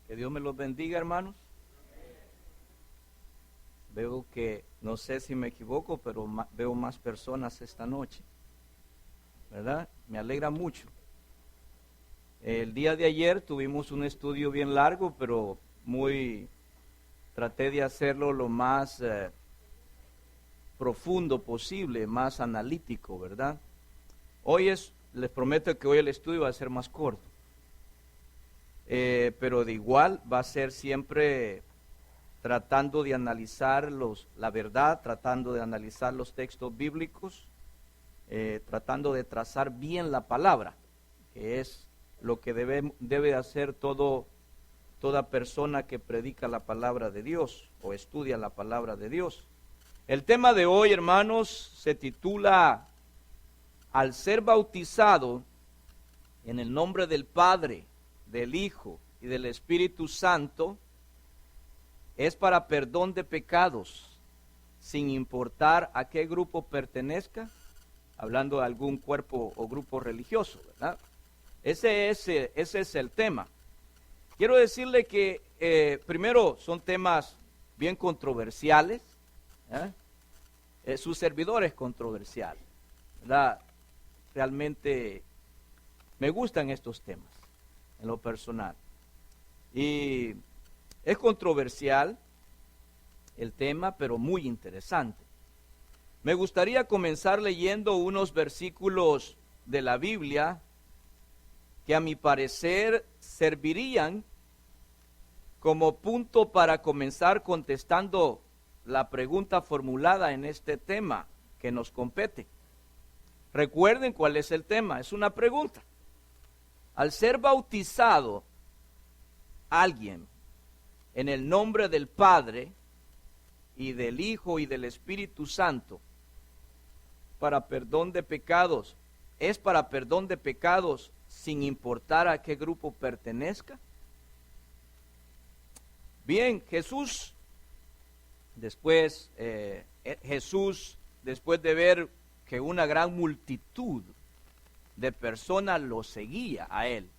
Que Dios me los bendiga, hermanos. Veo que, no sé si me equivoco, pero veo más personas esta noche, ¿verdad? Me alegra mucho. El día de ayer tuvimos un estudio bien largo, pero traté de hacerlo lo más profundo posible, más analítico, ¿verdad? Les prometo que hoy el estudio va a ser más corto. Pero de igual va a ser siempre tratando de analizar la verdad, tratando de analizar los textos bíblicos, tratando de trazar bien la palabra, que es lo que debe hacer toda persona que predica la palabra de Dios o estudia la palabra de Dios. El tema de hoy, hermanos, se titula Al ser bautizado en el nombre del Padre, del Hijo y del Espíritu Santo, es para perdón de pecados, sin importar a qué grupo pertenezca, hablando de algún cuerpo o grupo religioso, ¿verdad? Ese es el tema. Quiero decirle que primero son temas bien controversiales, su servidor es controversial, ¿verdad? Realmente me gustan estos temas en lo personal. Y es controversial el tema, pero muy interesante. Me gustaría comenzar leyendo unos versículos de la Biblia que a mi parecer servirían como punto para comenzar contestando la pregunta formulada en este tema que nos compete. Recuerden cuál es el tema, es una pregunta. Al ser bautizado alguien en el nombre del Padre y del Hijo y del Espíritu Santo para perdón de pecados, ¿es para perdón de pecados sin importar a qué grupo pertenezca? Bien, Jesús, después de ver que una gran multitud de personas lo seguía a él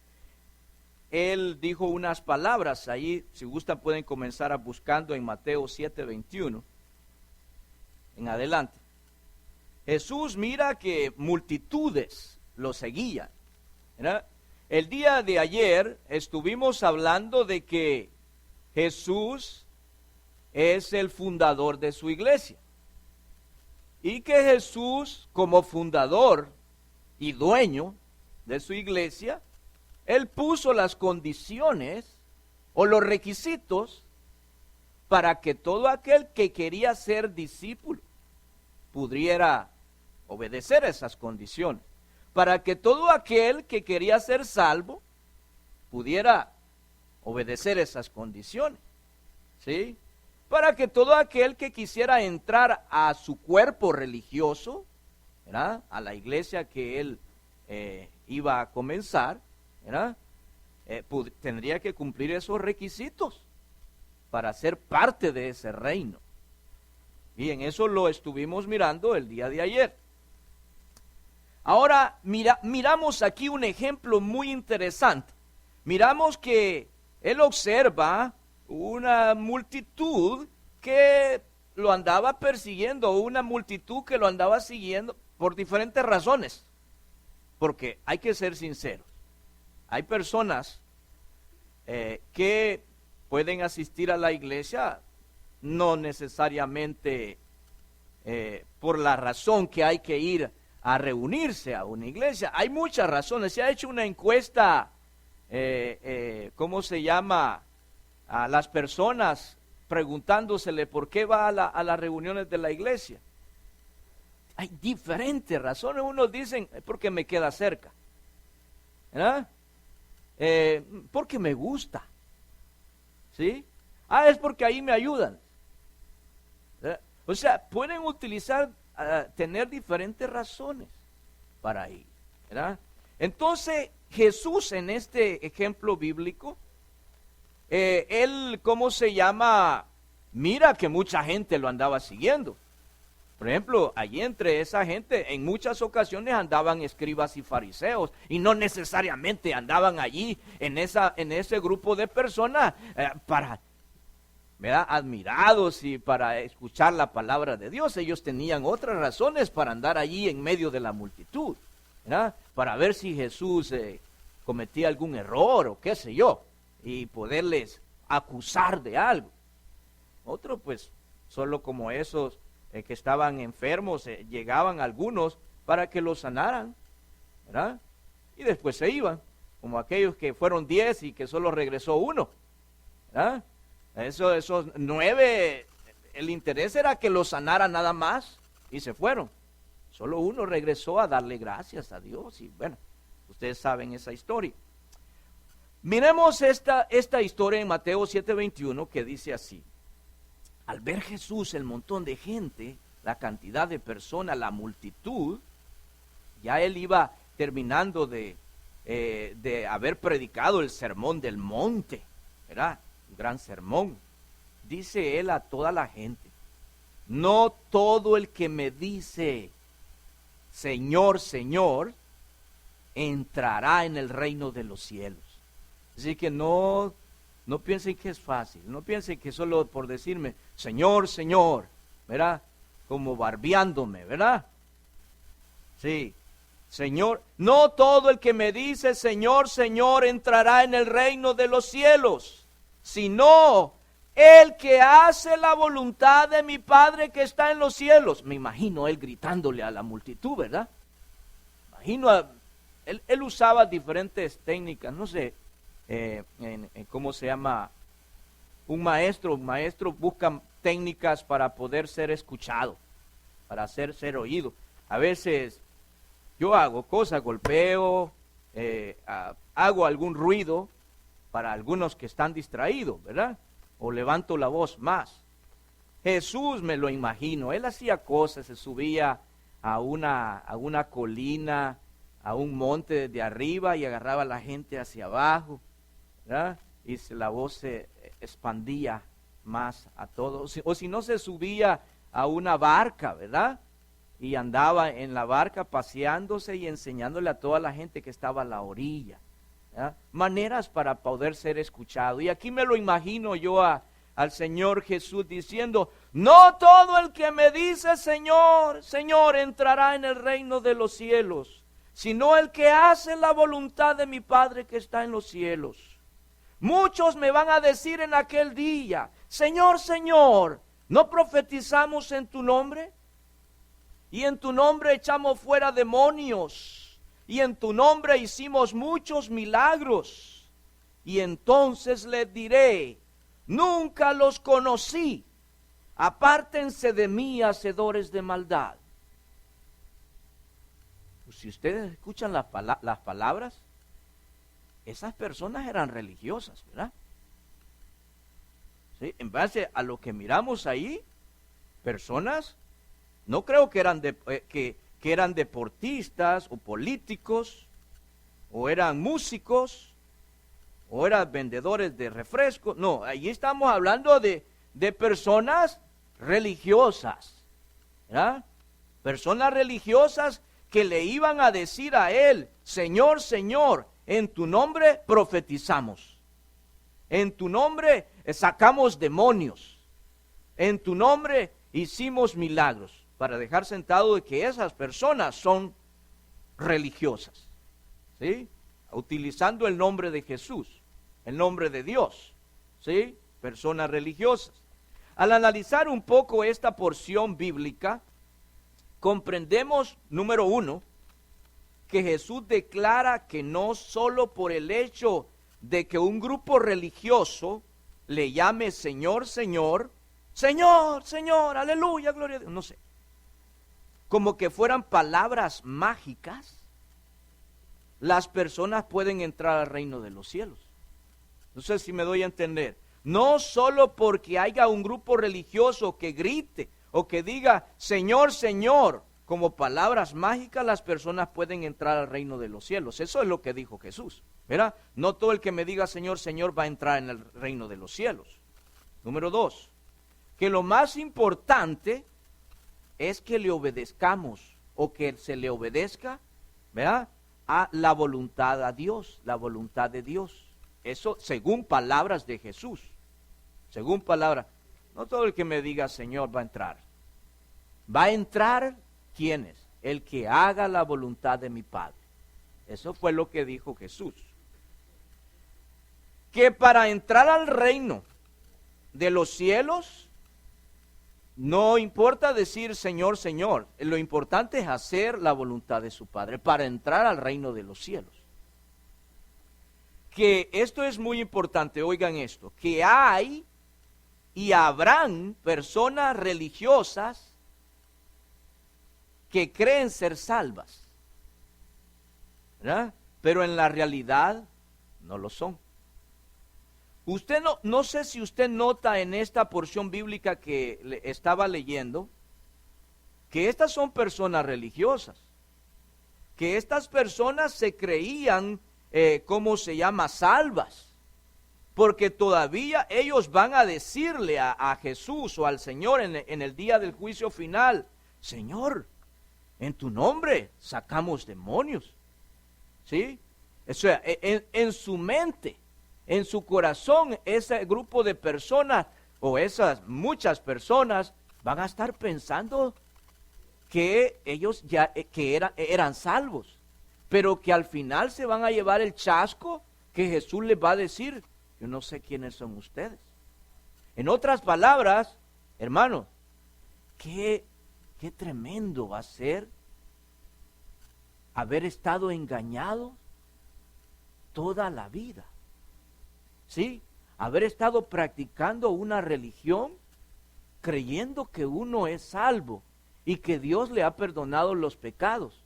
dijo unas palabras ahí, si gustan pueden comenzar buscando en Mateo 7:21 en adelante. Jesús mira que multitudes lo seguían, ¿verdad? El día de ayer estuvimos hablando de que Jesús es el fundador de su iglesia y que Jesús, como fundador y dueño de su iglesia, Él puso las condiciones o los requisitos para que todo aquel que quería ser discípulo pudiera obedecer esas condiciones, para que todo aquel que quería ser salvo pudiera obedecer esas condiciones, ¿sí? Para que todo aquel que quisiera entrar a su cuerpo religioso, ¿verdad?, a la iglesia que él iba a comenzar, ¿verdad?, tendría que cumplir esos requisitos para ser parte de ese reino. Bien, eso lo estuvimos mirando el día de ayer. Ahora miramos aquí un ejemplo muy interesante. Miramos que él observa una multitud que lo andaba persiguiendo, una multitud que lo andaba siguiendo por diferentes razones. Porque hay que ser sinceros, hay personas que pueden asistir a la iglesia no necesariamente por la razón que hay que ir a reunirse a una iglesia. Hay muchas razones. Se ha hecho una encuesta, ¿cómo se llama?, a las personas preguntándosele por qué va a las reuniones de la iglesia. Hay diferentes razones. Unos dicen, porque me queda cerca, ¿verdad? Porque me gusta, ¿sí? Es porque ahí me ayudan, ¿verdad? O sea, pueden tener diferentes razones para ir, ¿verdad? Entonces, Jesús en este ejemplo bíblico, él, ¿cómo se llama?, mira que mucha gente lo andaba siguiendo. Por ejemplo, allí entre esa gente, en muchas ocasiones andaban escribas y fariseos, y no necesariamente andaban allí en ese grupo de personas para, ¿verdad?, admirados y para escuchar la palabra de Dios. Ellos tenían otras razones para andar allí en medio de la multitud, ¿verdad?, para ver si Jesús cometía algún error o qué sé yo, y poderles acusar de algo. Otros, pues, solo como esos que estaban enfermos, llegaban algunos para que los sanaran, ¿verdad? Y después se iban, como aquellos que fueron 10 y que solo regresó uno, ¿verdad? Esos 9, el interés era que los sanaran nada más y se fueron. Solo uno regresó a darle gracias a Dios y bueno, ustedes saben esa historia. Miremos esta historia en Mateo 7:21 que dice así. Al ver Jesús el montón de gente, la cantidad de personas, la multitud, ya él iba terminando de haber predicado el sermón del monte, ¿verdad? Un gran sermón. Dice él a toda la gente, no todo el que me dice, Señor, Señor, entrará en el reino de los cielos. Así que no piensen que es fácil, no piensen que solo por decirme, Señor, Señor, ¿verdad? Como barbeándome, ¿verdad? Sí, Señor, no todo el que me dice, Señor, Señor, entrará en el reino de los cielos, sino el que hace la voluntad de mi Padre que está en los cielos. Me imagino él gritándole a la multitud, ¿verdad? Él usaba diferentes técnicas, no sé, ¿cómo se llama? Un maestro busca técnicas para poder ser escuchado, para ser oído. A veces yo hago cosas, golpeo, hago algún ruido para algunos que están distraídos, ¿verdad? O levanto la voz más. Jesús me lo imagino, él hacía cosas, se subía a una colina, a un monte desde arriba y agarraba a la gente hacia abajo, ¿verdad? Y la voz se expandía más a todos. O si no, se subía a una barca, ¿verdad? Y andaba en la barca paseándose y enseñándole a toda la gente que estaba a la orilla, ¿verdad? Maneras para poder ser escuchado. Y aquí me lo imagino yo al Señor Jesús diciendo, no todo el que me dice Señor, Señor, entrará en el reino de los cielos, sino el que hace la voluntad de mi Padre que está en los cielos. Muchos me van a decir en aquel día, Señor, Señor, ¿no profetizamos en tu nombre? Y en tu nombre echamos fuera demonios, y en tu nombre hicimos muchos milagros. Y entonces les diré, nunca los conocí, apártense de mí, hacedores de maldad. Pues si ustedes escuchan las palabras, esas personas eran religiosas, ¿verdad? ¿Sí? En base a lo que miramos ahí, personas, no creo que eran deportistas o políticos, o eran músicos, o eran vendedores de refrescos. No, allí estamos hablando de personas religiosas, ¿verdad? Personas religiosas que le iban a decir a él, Señor, Señor, en tu nombre profetizamos, en tu nombre sacamos demonios, en tu nombre hicimos milagros, para dejar sentado de que esas personas son religiosas, ¿sí? Utilizando el nombre de Jesús, el nombre de Dios, ¿sí? Personas religiosas. Al analizar un poco esta porción bíblica, comprendemos, número 1, que Jesús declara que no solo por el hecho de que un grupo religioso le llame Señor, Señor, Señor, Señor, aleluya, gloria a Dios, no sé, como que fueran palabras mágicas, las personas pueden entrar al reino de los cielos. No sé si me doy a entender. No solo porque haya un grupo religioso que grite o que diga Señor, Señor, como palabras mágicas, las personas pueden entrar al reino de los cielos. Eso es lo que dijo Jesús, ¿verdad? No todo el que me diga Señor, Señor va a entrar en el reino de los cielos. Número 2, que lo más importante es que le obedezcamos o que se le obedezca, ¿verdad?, a la voluntad a Dios, la voluntad de Dios. Eso según palabras de Jesús. Según palabras. No todo el que me diga Señor va a entrar. Va a entrar, ¿quién es? El que haga la voluntad de mi Padre. Eso fue lo que dijo Jesús. Que para entrar al reino de los cielos, no importa decir Señor, Señor. Lo importante es hacer la voluntad de su Padre para entrar al reino de los cielos. Que esto es muy importante, oigan esto, que hay y habrán personas religiosas que creen ser salvas, ¿verdad? Pero en la realidad no lo son. Usted no sé si usted nota en esta porción bíblica que estaba leyendo, que estas son personas religiosas, que estas personas se creían, ¿cómo se llama?, salvas, porque todavía ellos van a decirle a Jesús o al Señor en el día del juicio final, Señor, en tu nombre sacamos demonios, ¿sí? O sea, en su mente, en su corazón, ese grupo de personas o esas muchas personas van a estar pensando que ellos ya eran salvos, pero que al final se van a llevar el chasco que Jesús les va a decir, yo no sé quiénes son ustedes. En otras palabras, hermanos, qué tremendo va a ser haber estado engañado toda la vida. ¿Sí? Haber estado practicando una religión creyendo que uno es salvo y que Dios le ha perdonado los pecados.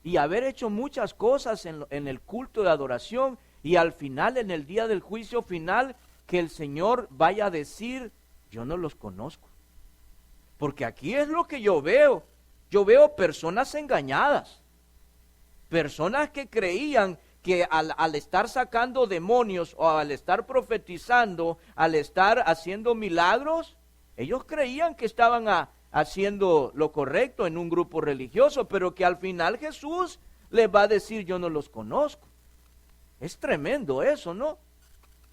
Y haber hecho muchas cosas en el culto de adoración y al final, en el día del juicio final, que el Señor vaya a decir, yo no los conozco. Porque aquí es lo que yo veo. Yo veo personas engañadas. Personas que creían que al estar sacando demonios o al estar profetizando, al estar haciendo milagros, ellos creían que estaban haciendo lo correcto en un grupo religioso, pero que al final Jesús les va a decir, yo no los conozco. Es tremendo eso, ¿no?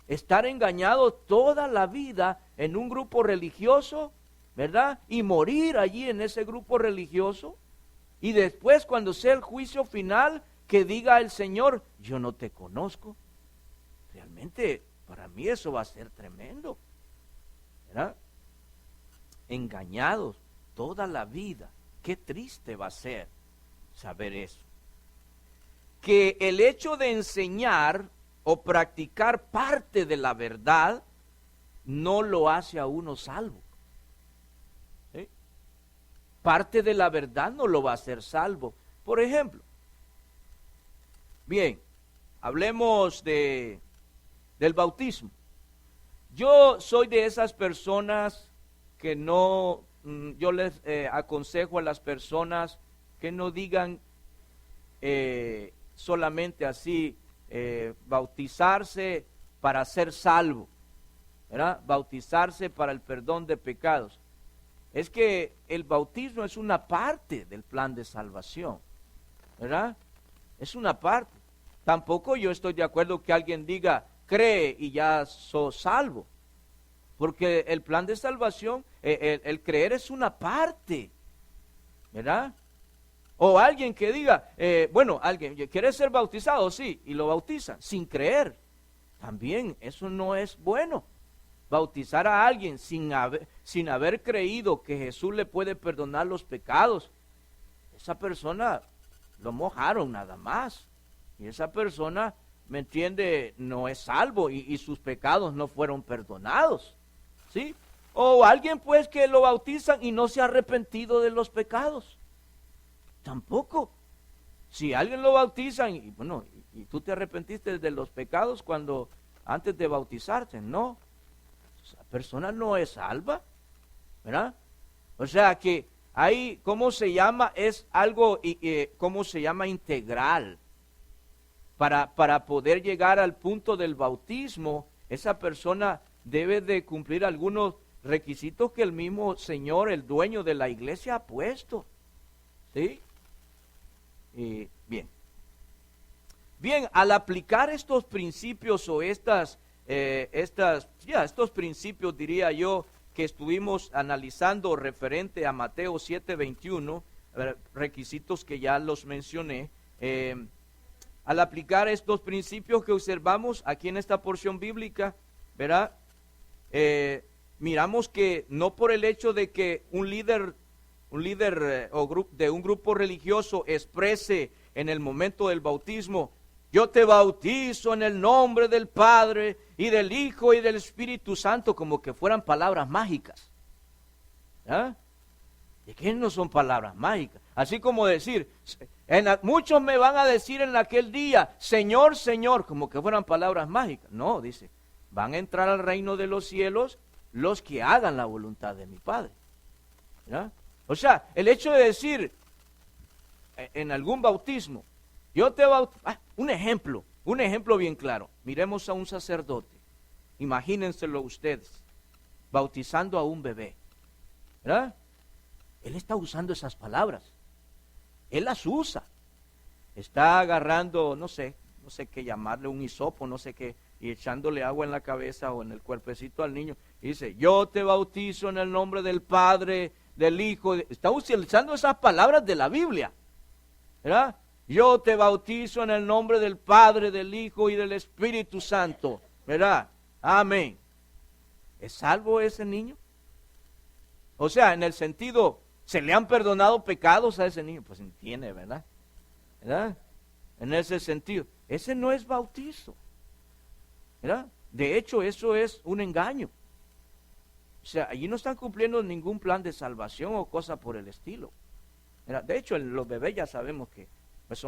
Estar engañado toda la vida en un grupo religioso, ¿verdad? Y morir allí en ese grupo religioso. Y después, cuando sea el juicio final, que diga el Señor, yo no te conozco. Realmente, para mí eso va a ser tremendo, ¿verdad? Engañados toda la vida. Qué triste va a ser saber eso. Que el hecho de enseñar o practicar parte de la verdad no lo hace a uno salvo. ¿Sí? Parte de la verdad no lo va a hacer salvo. Por ejemplo, bien, hablemos del bautismo. Yo soy de esas personas que no, yo les aconsejo a las personas que no digan solamente así, bautizarse para ser salvo, ¿verdad? Bautizarse para el perdón de pecados. Es que el bautismo es una parte del plan de salvación, ¿verdad? Es una parte. Tampoco yo estoy de acuerdo que alguien diga, cree y ya sos salvo. Porque el plan de salvación, el creer es una parte, ¿verdad? O alguien que diga, bueno, alguien quiere ser bautizado, sí, y lo bautizan sin creer. También eso no es bueno. Bautizar a alguien sin haber creído que Jesús le puede perdonar los pecados, esa persona lo mojaron nada más. Y esa persona, ¿me entiende?, no es salvo y sus pecados no fueron perdonados, ¿sí? O alguien pues que lo bautizan y no se ha arrepentido de los pecados. Tampoco. Si alguien lo bautizan y bueno, y tú te arrepentiste de los pecados antes de bautizarte, no. Esa persona no es salva, ¿verdad? O sea que ahí, ¿cómo se llama? Es algo, ¿cómo se llama? Integral. Para poder llegar al punto del bautismo, esa persona debe de cumplir algunos requisitos que el mismo Señor, el dueño de la iglesia, ha puesto. ¿Sí? Y bien. Bien, al aplicar estos principios o estos principios, diría yo, que estuvimos analizando referente a Mateo 7:21, requisitos que ya los mencioné, al aplicar estos principios que observamos aquí en esta porción bíblica, ¿verdad? Miramos que no por el hecho de que un líder de un grupo religioso exprese en el momento del bautismo: yo te bautizo en el nombre del Padre y del Hijo y del Espíritu Santo, como que fueran palabras mágicas. ¿Ah? ¿De qué no son palabras mágicas? Así como decir, muchos me van a decir en aquel día, Señor, Señor, como que fueran palabras mágicas. No, dice, van a entrar al reino de los cielos los que hagan la voluntad de mi Padre. ¿Ya? O sea, el hecho de decir en algún bautismo, yo te bautizo, un ejemplo bien claro. Miremos a un sacerdote, imagínenselo ustedes, bautizando a un bebé, ¿verdad? Él está usando esas palabras, él las usa, está agarrando, no sé qué llamarle, un hisopo, no sé qué, y echándole agua en la cabeza o en el cuerpecito al niño, y dice, yo te bautizo en el nombre del Padre, del Hijo, está utilizando esas palabras de la Biblia, ¿verdad? Yo te bautizo en el nombre del Padre, del Hijo y del Espíritu Santo, ¿verdad? Amén. ¿Es salvo ese niño? O sea, en el sentido, ¿se le han perdonado pecados a ese niño? Pues entiende, ¿verdad? ¿Verdad? En ese sentido, ese no es bautizo, ¿verdad? De hecho, eso es un engaño. O sea, allí no están cumpliendo ningún plan de salvación o cosa por el estilo, ¿verdad? De hecho, los bebés ya sabemos que pues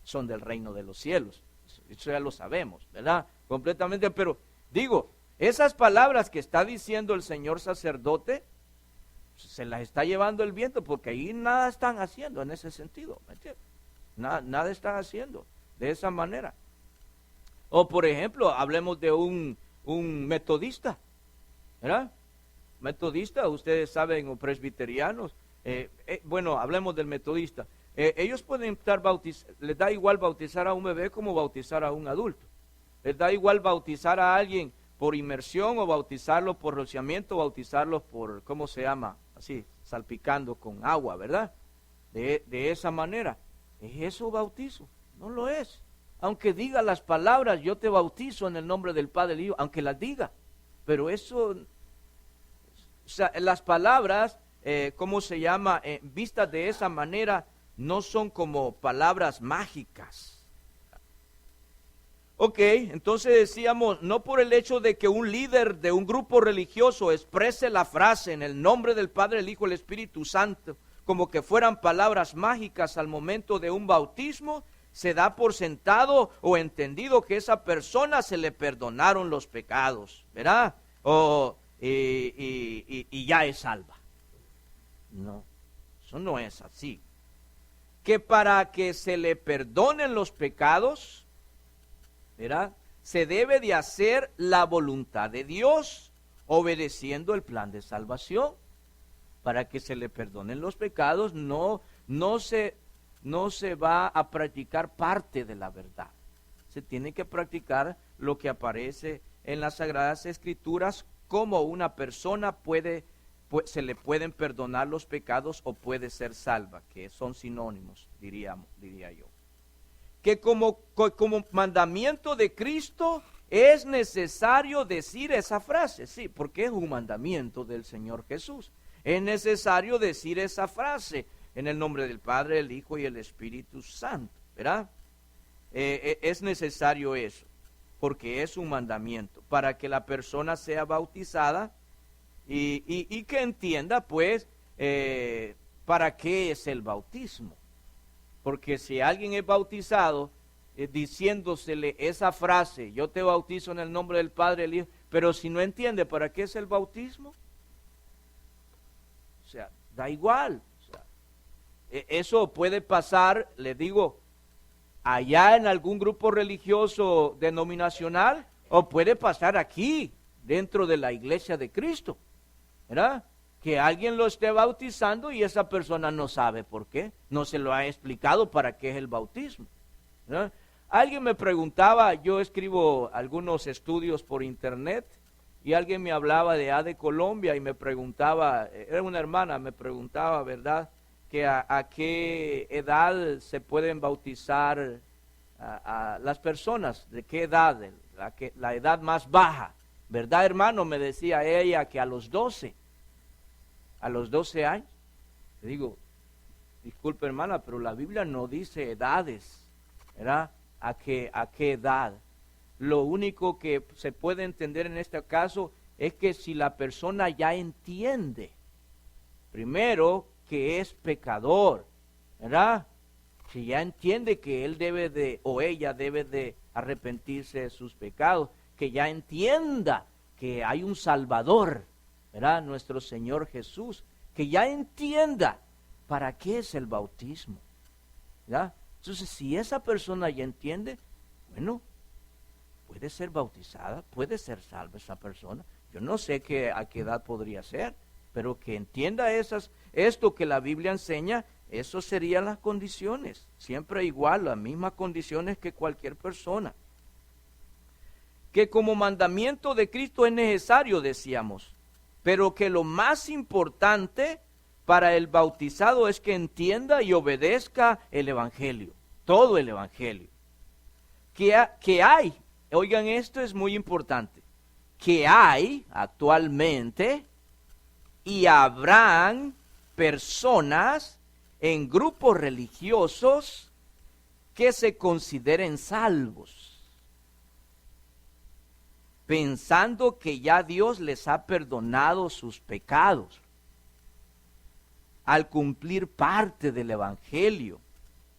son del reino de los cielos. Eso ya lo sabemos, ¿verdad? Completamente, pero digo, esas palabras que está diciendo el señor sacerdote, se las está llevando el viento, porque ahí nada están haciendo en ese sentido, ¿me entiendes? Nada están haciendo de esa manera. O por ejemplo, hablemos de un metodista, ¿verdad? Metodista, ustedes saben, o presbiterianos, bueno, hablemos del metodista. Ellos pueden estar les da igual bautizar a un bebé como bautizar a un adulto. Les da igual bautizar a alguien por inmersión o bautizarlo por rociamiento, o bautizarlos por, ¿cómo se llama? Así, salpicando con agua, ¿verdad? De esa manera. ¿Es eso bautizo? No lo es. Aunque diga las palabras, yo te bautizo en el nombre del Padre y del Hijo, aunque las diga. Pero eso, o sea, las palabras, ¿cómo se llama? Vistas de esa manera, no son como palabras mágicas. Ok, entonces decíamos, no por el hecho de que un líder de un grupo religioso exprese la frase en el nombre del Padre, el Hijo y el Espíritu Santo, como que fueran palabras mágicas al momento de un bautismo, se da por sentado o entendido que esa persona se le perdonaron los pecados, ¿verdad? Y ya es salva. No, eso no es así. Que para que se le perdonen los pecados, ¿verdad?, se debe de hacer la voluntad de Dios, obedeciendo el plan de salvación. Para que se le perdonen los pecados, no se va a practicar parte de la verdad. Se tiene que practicar lo que aparece en las Sagradas Escrituras, como una persona se le pueden perdonar los pecados o puede ser salva, que son sinónimos, diría yo. Que como mandamiento de Cristo es necesario decir esa frase, sí, porque es un mandamiento del Señor Jesús. Es necesario decir esa frase en el nombre del Padre, el Hijo y el Espíritu Santo, ¿verdad? Es necesario eso, porque es un mandamiento, para que la persona sea bautizada y que entienda, pues, para qué es el bautismo. Porque si alguien es bautizado, diciéndosele esa frase, yo te bautizo en el nombre del Padre, el Hijo, pero si no entiende para qué es el bautismo, o sea, da igual. O sea, eso puede pasar, les digo, allá en algún grupo religioso denominacional, o puede pasar aquí, dentro de la iglesia de Cristo. ¿verdad? Que alguien lo esté bautizando y esa persona no sabe por qué, no se lo ha explicado para qué es el bautismo, ¿verdad? Alguien me preguntaba, yo escribo algunos estudios por internet, y alguien me hablaba de Colombia y me preguntaba, era una hermana, me preguntaba, ¿verdad?, que a qué edad se pueden bautizar a las personas, de qué edad, la edad más baja, ¿verdad, hermano? Me decía ella que a los 12 años. Le digo, disculpe, hermana, pero la Biblia no dice edades, ¿verdad? ¿A qué edad? Lo único que se puede entender en este caso es que si la persona ya entiende, primero, que es pecador, ¿verdad? Si ya entiende que él debe de, o ella debe de arrepentirse de sus pecados, que ya entienda que hay un Salvador, ¿verdad? Nuestro Señor Jesús, que ya entienda para qué es el bautismo, ¿verdad? Entonces, si esa persona ya entiende, bueno, puede ser bautizada, puede ser salva esa persona. Yo no sé a qué edad podría ser, pero que entienda esto que la Biblia enseña, eso serían las condiciones, siempre igual, las mismas condiciones que cualquier persona. Que como mandamiento de Cristo es necesario, decíamos, pero que lo más importante para el bautizado es que entienda y obedezca el Evangelio, todo el Evangelio. Que hay, oigan, esto es muy importante, que hay actualmente y habrán personas en grupos religiosos que se consideren salvos, pensando que ya Dios les ha perdonado sus pecados al cumplir parte del Evangelio,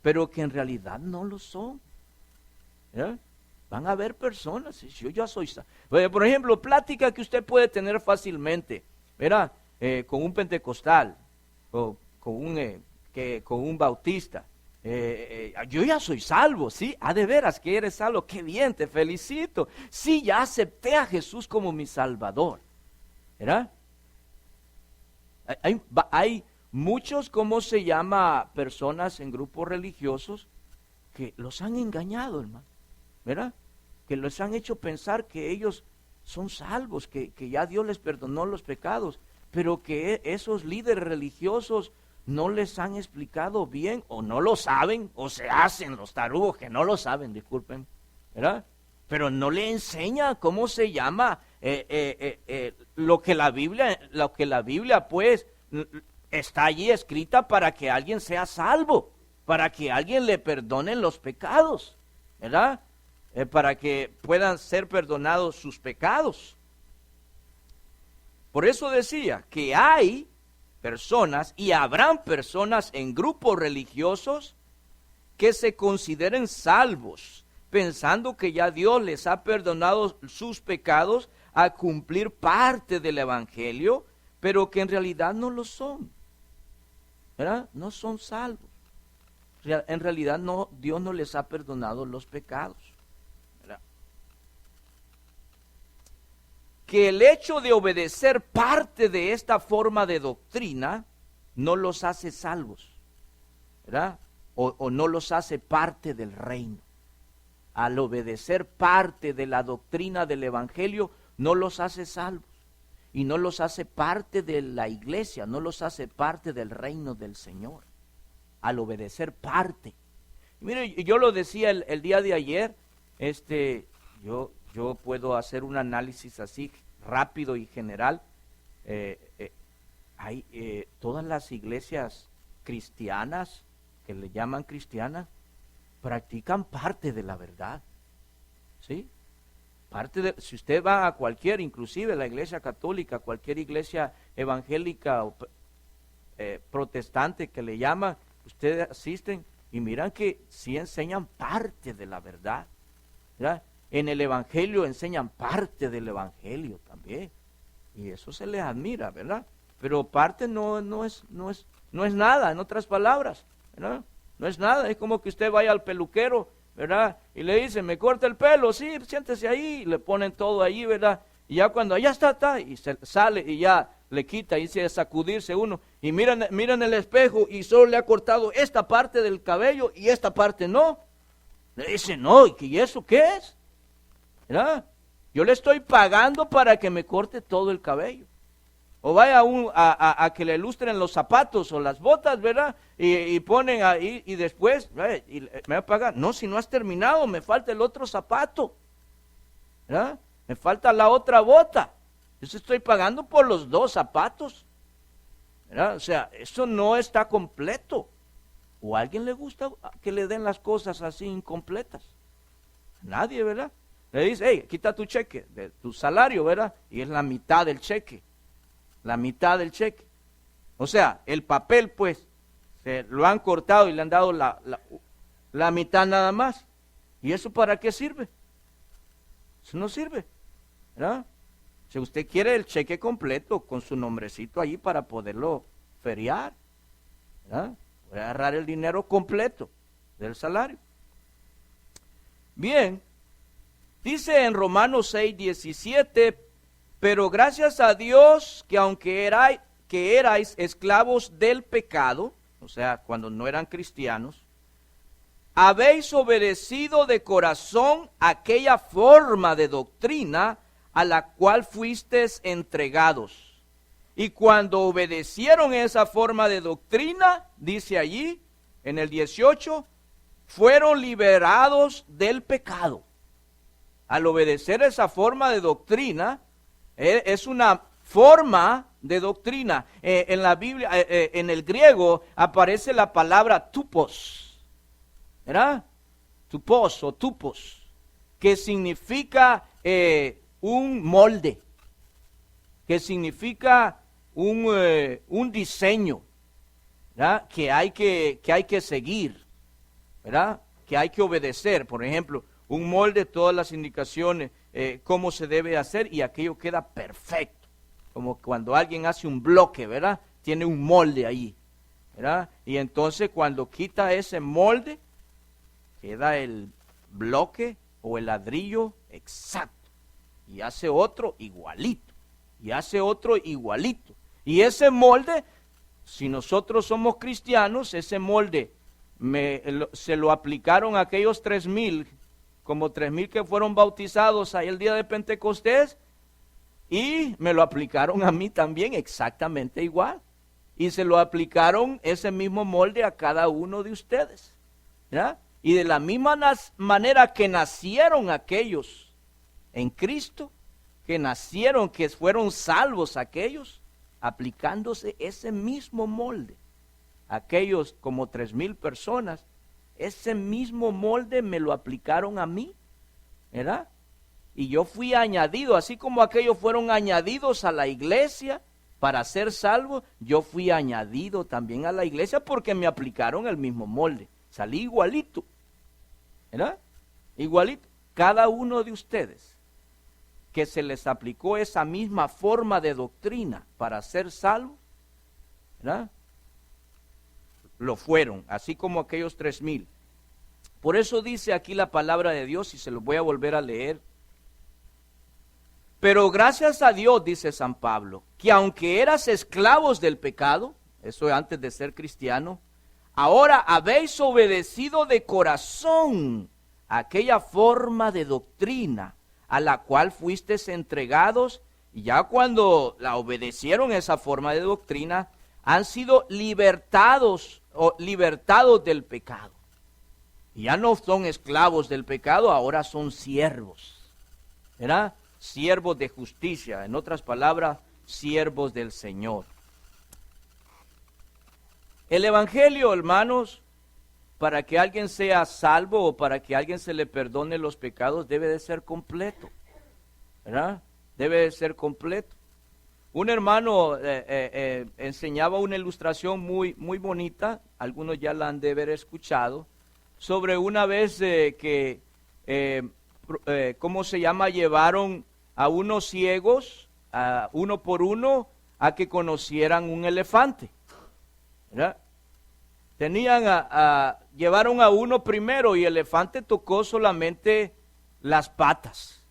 pero que en realidad no lo son. ¿Eh? Van a haber personas, yo ya soy salvo. Por ejemplo, plática que usted puede tener fácilmente, ¿verdad? Con un pentecostal o con un bautista. Yo ya soy salvo, ¿sí? De veras que eres salvo, qué bien, te felicito. Sí, ya acepté a Jesús como mi Salvador, ¿verdad? Hay muchos, ¿cómo se llama?, personas en grupos religiosos que los han engañado, hermano, ¿verdad? Que les han hecho pensar que ellos son salvos, que ya Dios les perdonó los pecados, pero que esos líderes religiosos no les han explicado bien, o no lo saben, o se hacen los tarugos que no lo saben, disculpen, ¿verdad? Pero no le enseña cómo se llama lo que la Biblia pues está allí escrita para que alguien sea salvo, para que alguien le perdonen los pecados, ¿verdad? Para que puedan ser perdonados sus pecados. Por eso decía que hay personas y habrán personas en grupos religiosos que se consideren salvos, pensando que ya Dios les ha perdonado sus pecados al cumplir parte del Evangelio, pero que en realidad no lo son, ¿verdad? No son salvos. En realidad Dios no les ha perdonado los pecados. Que el hecho de obedecer parte de esta forma de doctrina no los hace salvos, ¿verdad? O no los hace parte del reino. Al obedecer parte de la doctrina del Evangelio, no los hace salvos. Y no los hace parte de la iglesia, no los hace parte del reino del Señor. Al obedecer parte. Mire, yo lo decía el día de ayer, yo puedo hacer un análisis así rápido y general. Hay todas las iglesias cristianas, que le llaman cristianas, practican parte de la verdad, ¿sí? Si usted va a cualquier, inclusive la iglesia católica, cualquier iglesia evangélica o protestante que le llaman, ustedes asisten y miran que sí enseñan parte de la verdad, ¿verdad? En el Evangelio enseñan parte del Evangelio también. Y eso se les admira, ¿verdad? Pero parte no es nada, en otras palabras, ¿verdad? No es nada, es como que usted vaya al peluquero, ¿verdad? Y le dice, me corta el pelo, sí, siéntese ahí, y le ponen todo ahí, ¿verdad? Y ya cuando ya está, y se sale y ya le quita y dice sacudirse uno. Y miran el espejo y solo le ha cortado esta parte del cabello y esta parte no. Le dice, no, ¿y eso qué es? ¿Verdad? Yo le estoy pagando para que me corte todo el cabello. O vaya a que le ilustren los zapatos o las botas, ¿verdad? Y ponen ahí y después, y me va a pagar. No, si no has terminado, me falta el otro zapato. ¿Verdad? Me falta la otra bota. Yo estoy pagando por los dos zapatos. ¿Verdad? O sea, eso no está completo. ¿O a alguien le gusta que le den las cosas así incompletas? Nadie, ¿verdad? Le dice, hey, quita tu cheque, de tu salario, ¿verdad? Y es la mitad del cheque. La mitad del cheque. O sea, el papel, pues, se lo han cortado y le han dado la mitad nada más. ¿Y eso para qué sirve? Eso no sirve, ¿verdad? Si usted quiere el cheque completo con su nombrecito ahí para poderlo feriar, ¿verdad? Puede agarrar el dinero completo del salario. Bien, dice en Romanos 6:17, pero gracias a Dios que aunque erais esclavos del pecado, o sea, cuando no eran cristianos, habéis obedecido de corazón aquella forma de doctrina a la cual fuisteis entregados. Y cuando obedecieron esa forma de doctrina, dice allí, en el 18, fueron liberados del pecado. Al obedecer esa forma de doctrina, es una forma de doctrina. En la Biblia, en el griego, aparece la palabra tupos, ¿verdad? Tupos o tupos, que significa un molde, que significa un diseño, ¿verdad? Que hay que seguir, ¿verdad? Que hay que obedecer. Por ejemplo, un molde, todas las indicaciones, cómo se debe hacer, y aquello queda perfecto. Como cuando alguien hace un bloque, ¿verdad? Tiene un molde ahí, ¿verdad? Y entonces cuando quita ese molde, queda el bloque o el ladrillo exacto. Y hace otro igualito. Y hace otro igualito. Y ese molde, si nosotros somos cristianos, ese molde se lo aplicaron a aquellos 3,000, como 3,000 que fueron bautizados ahí el día de Pentecostés, y me lo aplicaron a mí también exactamente igual. Y se lo aplicaron ese mismo molde a cada uno de ustedes, ¿verdad? Y de la misma manera que nacieron aquellos en Cristo, que fueron salvos aquellos, aplicándose ese mismo molde. Aquellos como 3,000 personas, ese mismo molde me lo aplicaron a mí, ¿verdad? Y yo fui añadido, así como aquellos fueron añadidos a la iglesia para ser salvos, yo fui añadido también a la iglesia porque me aplicaron el mismo molde. Salí igualito, ¿verdad? Igualito. Cada uno de ustedes que se les aplicó esa misma forma de doctrina para ser salvos, ¿verdad? Lo fueron, así como aquellos 3,000. Por eso dice aquí la palabra de Dios, y se lo voy a volver a leer. Pero gracias a Dios, dice San Pablo, que aunque eras esclavos del pecado, eso es antes de ser cristiano, ahora habéis obedecido de corazón aquella forma de doctrina a la cual fuisteis entregados, y ya cuando la obedecieron esa forma de doctrina, han sido libertados del pecado. Y ya no son esclavos del pecado, ahora son siervos, ¿verdad? Siervos de justicia, en otras palabras, siervos del Señor. El Evangelio, hermanos, para que alguien sea salvo o para que alguien se le perdone los pecados, debe de ser completo, ¿verdad? Debe de ser completo. Un hermano enseñaba una ilustración muy, muy bonita, algunos ya la han de haber escuchado, sobre una vez ¿cómo se llama? Llevaron a unos ciegos, uno por uno, a que conocieran un elefante, ¿verdad? Llevaron a uno primero y el elefante tocó solamente las patas.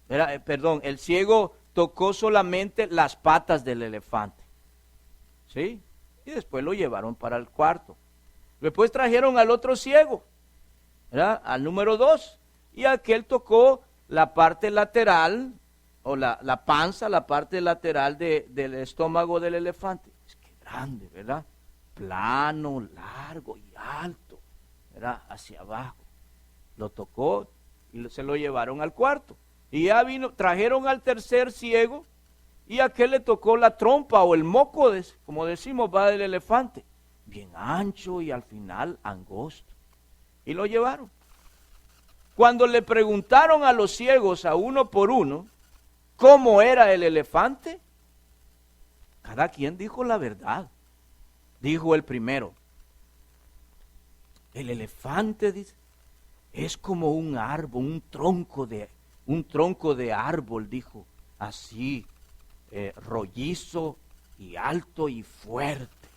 Perdón, el ciego tocó solamente las patas del elefante. ¿Sí? Y después lo llevaron para el cuarto. Después trajeron al otro ciego, ¿verdad? Al número 2. Y aquel tocó la parte lateral, o la panza, la parte lateral del estómago del elefante. Es que grande, ¿verdad? Plano, largo y alto, ¿verdad? Hacia abajo. Lo tocó y se lo llevaron al cuarto. Y ya trajeron al tercer ciego, y aquel le tocó la trompa o el moco, como decimos, va del elefante. Bien ancho y al final angosto. Y lo llevaron. Cuando le preguntaron a los ciegos, a uno por uno, cómo era el elefante, cada quien dijo la verdad. Dijo el primero: el elefante, dice, es como un árbol, un tronco de árbol, dijo, así, rollizo y alto y fuerte,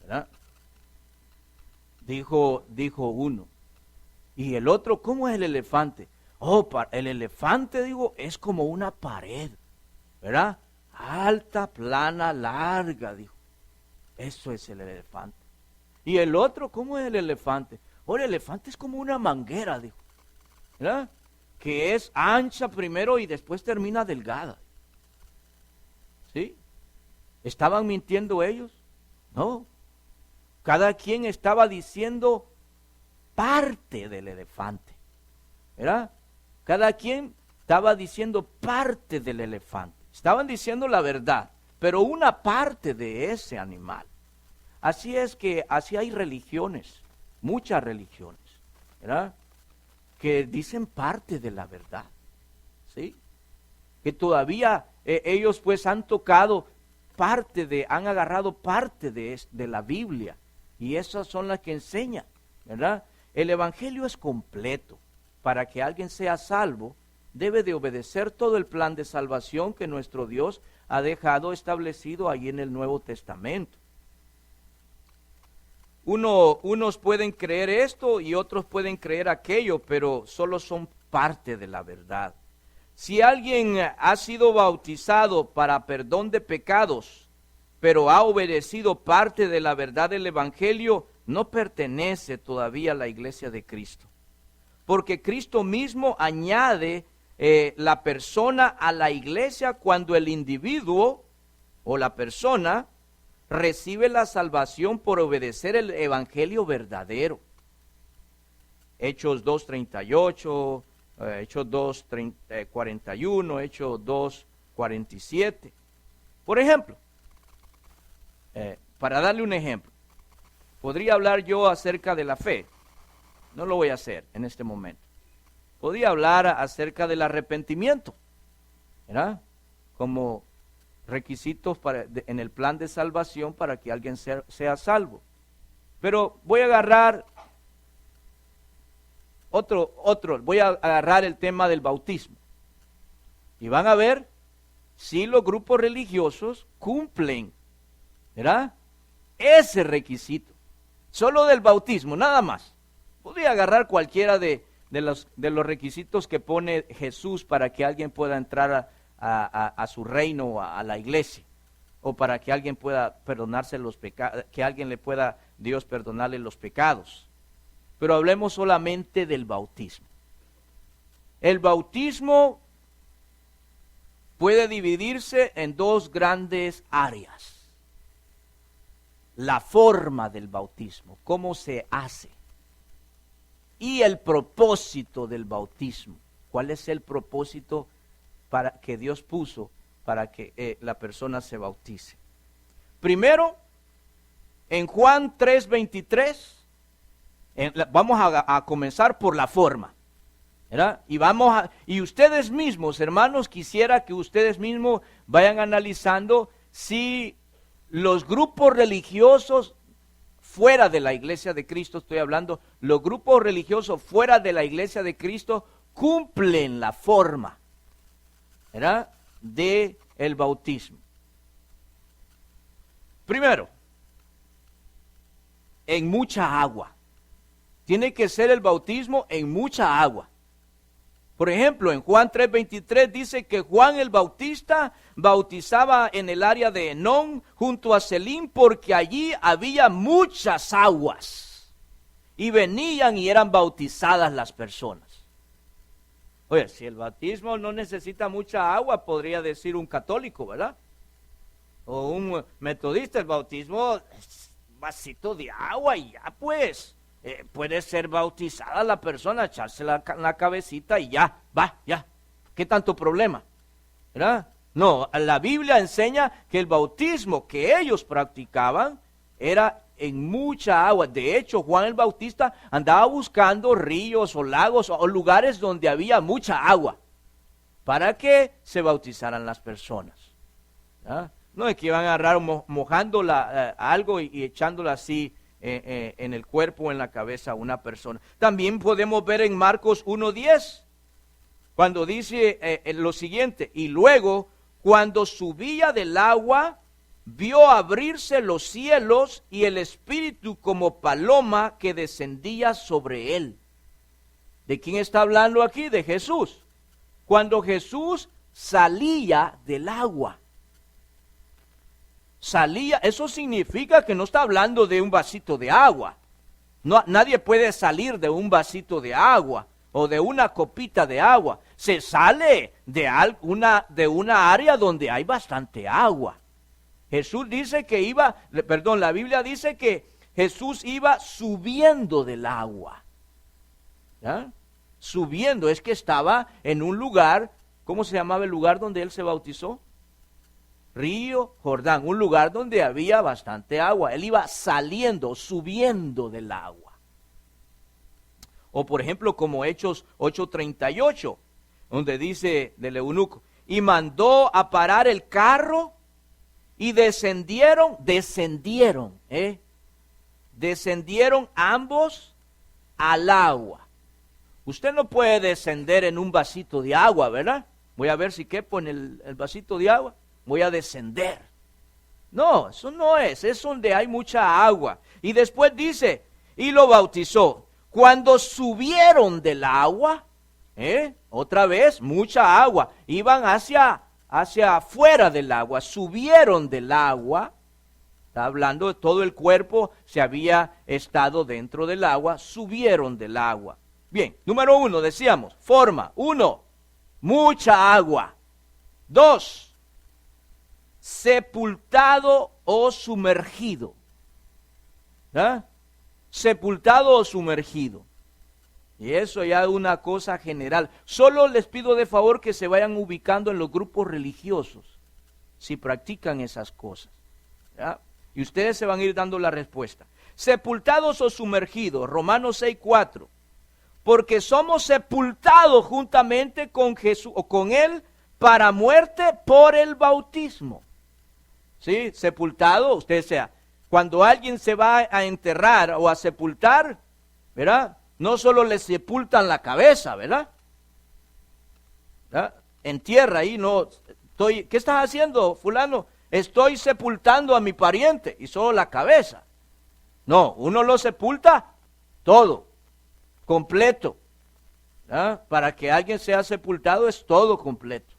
¿verdad? Dijo uno. Y el otro, ¿cómo es el elefante? El elefante, digo, es como una pared, ¿verdad? Alta, plana, larga, dijo. Eso es el elefante. Y el otro, ¿cómo es el elefante? El elefante es como una manguera, dijo, ¿verdad? Que es ancha primero y después termina delgada. ¿Sí? ¿Estaban mintiendo ellos? No. Cada quien estaba diciendo parte del elefante, ¿verdad? Cada quien estaba diciendo parte del elefante. Estaban diciendo la verdad, pero una parte de ese animal. Así es que así hay religiones, muchas religiones, ¿verdad? Que dicen parte de la verdad, ¿sí? Que todavía ellos pues han tocado han agarrado parte de la Biblia, y esas son las que enseñan, ¿verdad? El evangelio es completo. Para que alguien sea salvo, debe de obedecer todo el plan de salvación que nuestro Dios ha dejado establecido ahí en el Nuevo Testamento. Unos pueden creer esto y otros pueden creer aquello, pero solo son parte de la verdad. Si alguien ha sido bautizado para perdón de pecados, pero ha obedecido parte de la verdad del evangelio, no pertenece todavía a la iglesia de Cristo. Porque Cristo mismo añade la persona a la iglesia cuando el individuo o la persona recibe la salvación por obedecer el evangelio verdadero. Hechos 2:38, Hechos 2:41, Hechos 2:47. Por ejemplo, para darle un ejemplo, podría hablar yo acerca de la fe. No lo voy a hacer en este momento. Podría hablar acerca del arrepentimiento, ¿verdad? Como requisitos en el plan de salvación para que alguien sea salvo. Pero voy a agarrar voy a agarrar el tema del bautismo. Y van a ver si los grupos religiosos cumplen, ¿verdad? Ese requisito. Solo del bautismo, nada más. Podría agarrar cualquiera de los requisitos que pone Jesús para que alguien pueda entrar a su reino, a la iglesia, o para que alguien pueda perdonarse los pecados, que alguien le pueda Dios perdonarle los pecados. Pero hablemos solamente del bautismo. El bautismo puede dividirse en dos grandes áreas. La forma del bautismo, cómo se hace, y el propósito del bautismo. ¿Cuál es el propósito que Dios puso para que la persona se bautice? Primero, en Juan 3:23, vamos a comenzar por la forma, ¿verdad? Y ustedes mismos, hermanos, quisiera que ustedes mismos vayan analizando si los grupos religiosos fuera de la iglesia de Cristo, estoy hablando, los grupos religiosos fuera de la iglesia de Cristo cumplen la forma, ¿verdad?, de el bautismo. Primero, en mucha agua. Tiene que ser el bautismo en mucha agua. Por ejemplo, en Juan 3:23 dice que Juan el Bautista bautizaba en el área de Enón junto a Selim porque allí había muchas aguas y venían y eran bautizadas las personas. Oye, si el bautismo no necesita mucha agua, podría decir un católico, ¿verdad? O un metodista, el bautismo es un vasito de agua y ya pues. Puede ser bautizada la persona, echársela en la cabecita y ya, va, ya. ¿Qué tanto problema? ¿Verdad? No, la Biblia enseña que el bautismo que ellos practicaban era en mucha agua. De hecho, Juan el Bautista andaba buscando ríos o lagos o lugares donde había mucha agua para que se bautizaran las personas. ¿Verdad? No es que iban a agarrar mojándola algo y echándola así en el cuerpo o en la cabeza a una persona. También podemos ver en Marcos 1:10, cuando dice lo siguiente: y luego, cuando subía del agua, vio abrirse los cielos y el Espíritu como paloma que descendía sobre él. ¿De quién está hablando aquí? De Jesús. Cuando Jesús salía del agua. Salía, eso significa que no está hablando de un vasito de agua. No, nadie puede salir de un vasito de agua o de una copita de agua. Se sale de una área donde hay bastante agua. Jesús dice que la Biblia dice que Jesús iba subiendo del agua. ¿Ya? Subiendo, es que estaba en un lugar, ¿cómo se llamaba el lugar donde él se bautizó? Río Jordán, un lugar donde había bastante agua. Él iba saliendo, subiendo del agua. O por ejemplo, como Hechos 8:38, donde dice del eunuco: y mandó a parar el carro y descendieron ambos al agua. Usted no puede descender en un vasito de agua, ¿verdad? Voy a ver si quepo en el vasito de agua. Voy a descender. No, eso no es donde hay mucha agua. Y después dice, y lo bautizó. Cuando subieron del agua, otra vez, mucha agua, iban hacia afuera del agua, subieron del agua, está hablando de todo el cuerpo, se había estado dentro del agua, subieron del agua. Bien, número 1, decíamos, forma, 1, mucha agua. 2, sepultado o sumergido. ¿Ah? Sepultado o sumergido. Y eso ya es una cosa general. Solo les pido de favor que se vayan ubicando en los grupos religiosos, si practican esas cosas. ¿Ya? Y ustedes se van a ir dando la respuesta. Sepultados o sumergidos, Romanos 6:4. Porque somos sepultados juntamente con Jesús o con Él para muerte por el bautismo. ¿Sí? Sepultado, usted sea, cuando alguien se va a enterrar o a sepultar, ¿verdad? No solo le sepultan la cabeza, ¿verdad? En tierra ahí no, ¿qué estás haciendo, fulano? Estoy sepultando a mi pariente y solo la cabeza. No, uno lo sepulta todo, completo. ¿Verdad? Para que alguien sea sepultado es todo completo.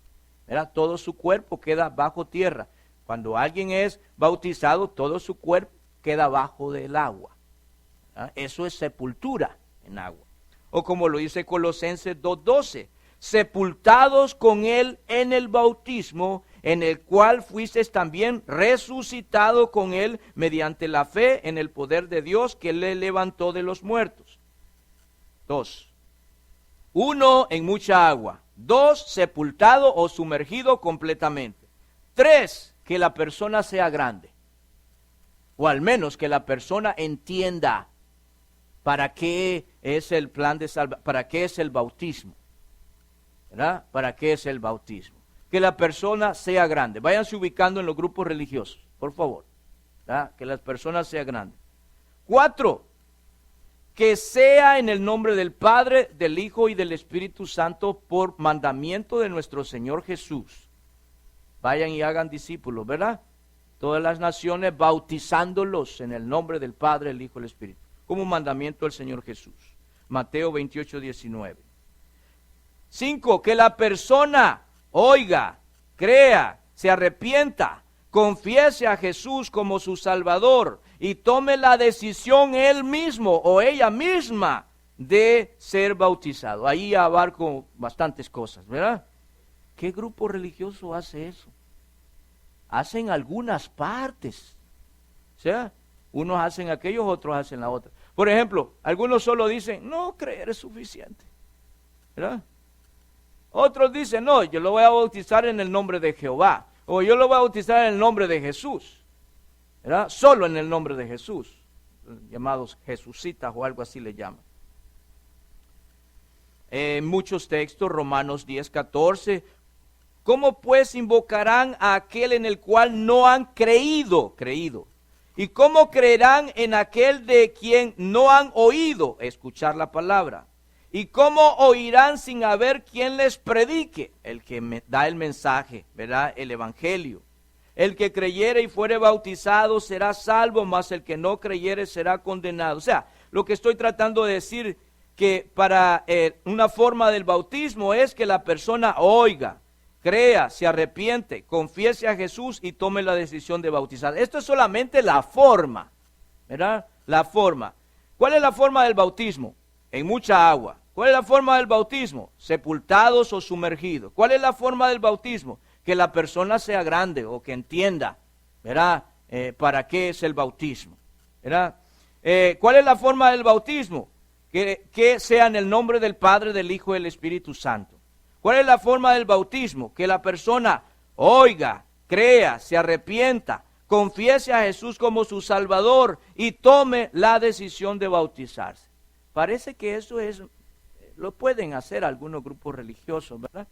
¿Verdad? Todo su cuerpo queda bajo tierra. Cuando alguien es bautizado, todo su cuerpo queda bajo del agua. ¿Ah? Eso es sepultura en agua. O como lo dice Colosenses 2:12, sepultados con Él en el bautismo, en el cual fuisteis también resucitado con Él mediante la fe en el poder de Dios que le levantó de los muertos. 2. 1, en mucha agua. 2, sepultado o sumergido completamente. 3, que la persona sea grande, o al menos que la persona entienda para qué es el plan de salvación, para qué es el bautismo, ¿verdad? ¿Para qué es el bautismo? Que la persona sea grande. Váyanse ubicando en los grupos religiosos, por favor, ¿verdad? Que las personas sean grandes. 4, que sea en el nombre del Padre, del Hijo y del Espíritu Santo por mandamiento de nuestro Señor Jesús. Vayan y hagan discípulos, ¿verdad? Todas las naciones bautizándolos en el nombre del Padre, el Hijo y el Espíritu, como mandamiento del Señor Jesús. Mateo 28:19. 5, que la persona oiga, crea, se arrepienta, confiese a Jesús como su Salvador y tome la decisión él mismo o ella misma de ser bautizado. Ahí abarco bastantes cosas, ¿verdad? ¿Qué grupo religioso hace eso? Hacen algunas partes. O sea, unos hacen aquellos, otros hacen la otra. Por ejemplo, algunos solo dicen, no, creer es suficiente, ¿verdad? Otros dicen, no, yo lo voy a bautizar en el nombre de Jehová, o yo lo voy a bautizar en el nombre de Jesús, ¿verdad? Solo en el nombre de Jesús, llamados jesucitas o algo así le llaman. En muchos textos, Romanos 10:14, ¿cómo pues invocarán a aquel en el cual no han creído? ¿Y cómo creerán en aquel de quien no han oído? Escuchar la palabra. ¿Y cómo oirán sin haber quien les predique? El que da el mensaje, ¿verdad? El evangelio. El que creyere y fuere bautizado será salvo, mas el que no creyere será condenado. O sea, lo que estoy tratando de decir, que para una forma del bautismo es que la persona oiga, crea, se arrepiente, confiese a Jesús y tome la decisión de bautizar. Esto es solamente la forma, ¿verdad? La forma. ¿Cuál es la forma del bautismo? En mucha agua. ¿Cuál es la forma del bautismo? Sepultados o sumergidos. ¿Cuál es la forma del bautismo? Que la persona sea grande o que entienda, ¿verdad? ¿Para qué es el bautismo? ¿Verdad? ¿Cuál es la forma del bautismo? Que sea en el nombre del Padre, del Hijo y del Espíritu Santo. ¿Cuál es la forma del bautismo? Que la persona oiga, crea, se arrepienta, confiese a Jesús como su Salvador y tome la decisión de bautizarse. Parece que eso lo pueden hacer algunos grupos religiosos, ¿verdad?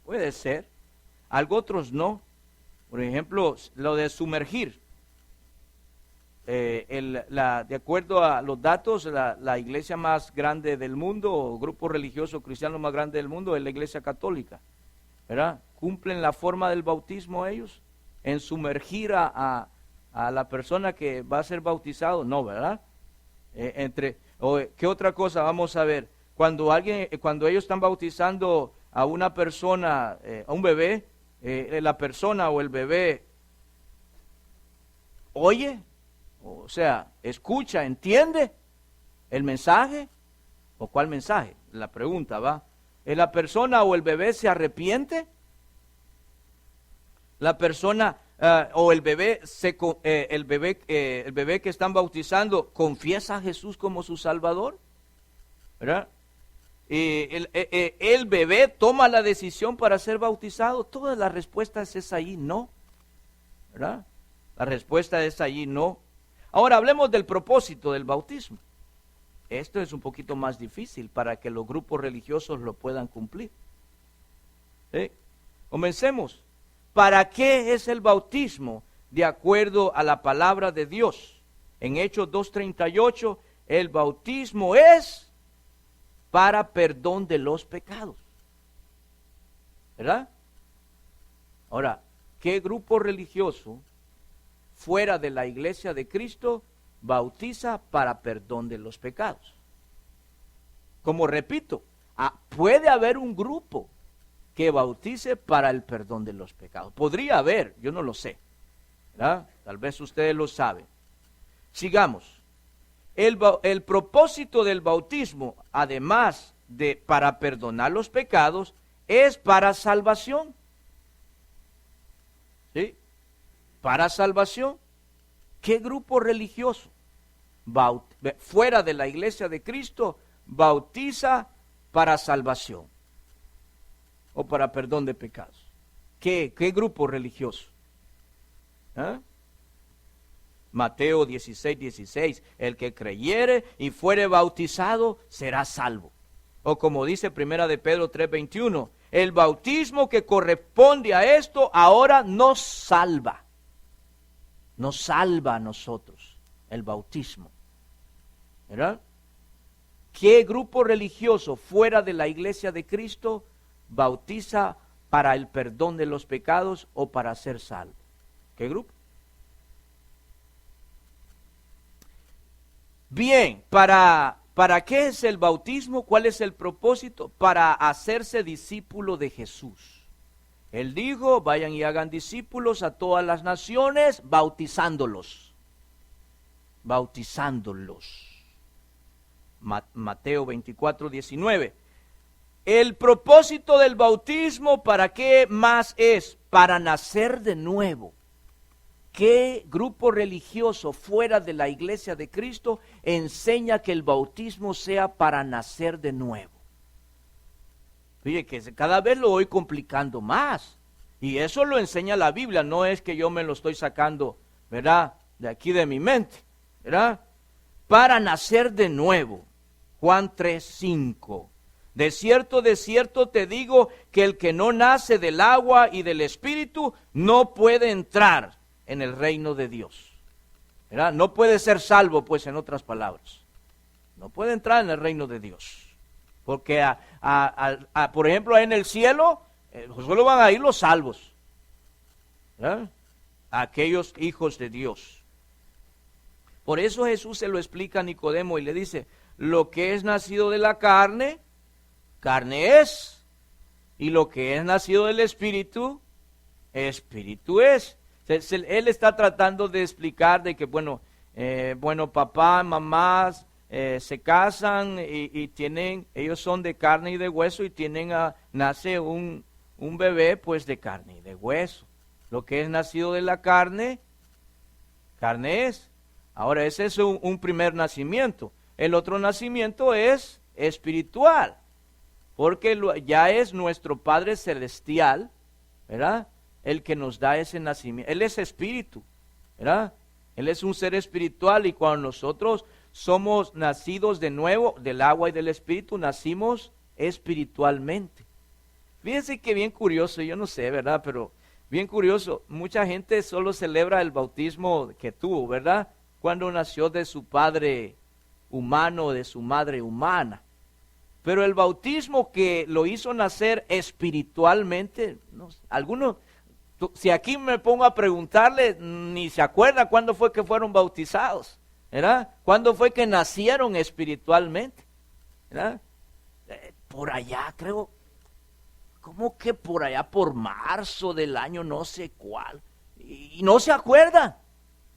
Puede ser. Algunos otros no. Por ejemplo, lo de sumergir. De acuerdo a los datos, la iglesia más grande del mundo, o grupo religioso cristiano más grande del mundo, es la iglesia católica, ¿verdad? ¿Cumplen la forma del bautismo ellos? ¿En sumergir a la persona que va a ser bautizado? No, ¿verdad? ¿Qué otra cosa? Vamos a ver. Cuando ellos están bautizando a una persona, a un bebé, la persona o el bebé oye, o sea, escucha, entiende el mensaje. ¿O cuál mensaje? La pregunta va. ¿La persona o el bebé se arrepiente? La persona o el bebé que están bautizando confiesa a Jesús como su Salvador, ¿verdad? El bebé toma la decisión para ser bautizado. Todas las respuestas es ahí no, ¿verdad? La respuesta es allí no. Ahora hablemos del propósito del bautismo. Esto es un poquito más difícil para que los grupos religiosos lo puedan cumplir. Comencemos. ¿Para qué es el bautismo? De acuerdo a la palabra de Dios. En Hechos 2:38, el bautismo es para perdón de los pecados. ¿Verdad? Ahora, ¿qué grupo religioso fuera de la iglesia de Cristo bautiza para perdón de los pecados? Como repito, puede haber un grupo que bautice para el perdón de los pecados. Podría haber, yo no lo sé, ¿verdad? Tal vez ustedes lo saben. Sigamos. El propósito del bautismo, además de para perdonar los pecados, es para salvación. ¿Sí? Para salvación. ¿Qué grupo religioso fuera de la iglesia de Cristo bautiza para salvación o para perdón de pecados? ¿Qué grupo religioso? Mateo 16:16, el que creyere y fuere bautizado será salvo. O como dice Primera de Pedro 3:21, el bautismo que corresponde a esto ahora nos salva. Nos salva a nosotros, el bautismo. ¿Verdad? ¿Qué grupo religioso fuera de la iglesia de Cristo bautiza para el perdón de los pecados o para ser salvo? ¿Qué grupo? Bien, para ¿Para qué es el bautismo? ¿Cuál es el propósito? Para hacerse discípulo de Jesús. Él dijo, vayan y hagan discípulos a todas las naciones, bautizándolos. Bautizándolos. Mateo 24:19. El propósito del bautismo, ¿para qué más es? Para nacer de nuevo. ¿Qué grupo religioso fuera de la iglesia de Cristo enseña que el bautismo sea para nacer de nuevo? Oye, que cada vez lo voy complicando más. Y eso lo enseña la Biblia, no es que yo me lo estoy sacando, ¿verdad?, de aquí de mi mente, ¿verdad? Para nacer de nuevo. Juan 3:5. De cierto te digo que el que no nace del agua y del Espíritu no puede entrar en el reino de Dios. ¿Verdad? No puede ser salvo, pues, en otras palabras. No puede entrar en el reino de Dios. Porque, por ejemplo, en el cielo, solo van a ir los salvos. ¿Verdad? Aquellos hijos de Dios. Por eso Jesús se lo explica a Nicodemo y le dice, lo que es nacido de la carne, carne es. Y lo que es nacido del Espíritu, Espíritu es. Él está tratando de explicar de que, bueno, papá, mamás se casan y tienen, ellos son de carne y de hueso y nace un bebé, pues, de carne y de hueso. Lo que es nacido de la carne, carne es. Ahora, ese es un primer nacimiento. El otro nacimiento es espiritual, porque ya es nuestro Padre Celestial, ¿verdad?, el que nos da ese nacimiento. Él es espíritu, ¿verdad? Él es un ser espiritual y cuando nosotros somos nacidos de nuevo del agua y del Espíritu, nacimos espiritualmente. Fíjense que bien curioso, yo no sé, ¿verdad? Pero bien curioso, mucha gente solo celebra el bautismo que tuvo, ¿verdad?, cuando nació de su padre humano o de su madre humana. Pero el bautismo que lo hizo nacer espiritualmente, no, algunos... Si aquí me pongo a preguntarle, ni se acuerda cuándo fue que fueron bautizados, ¿verdad? ¿Cuándo fue que nacieron espiritualmente? ¿Verdad? Por allá, creo, ¿cómo que por allá por marzo del año no sé cuál? Y no se acuerdan,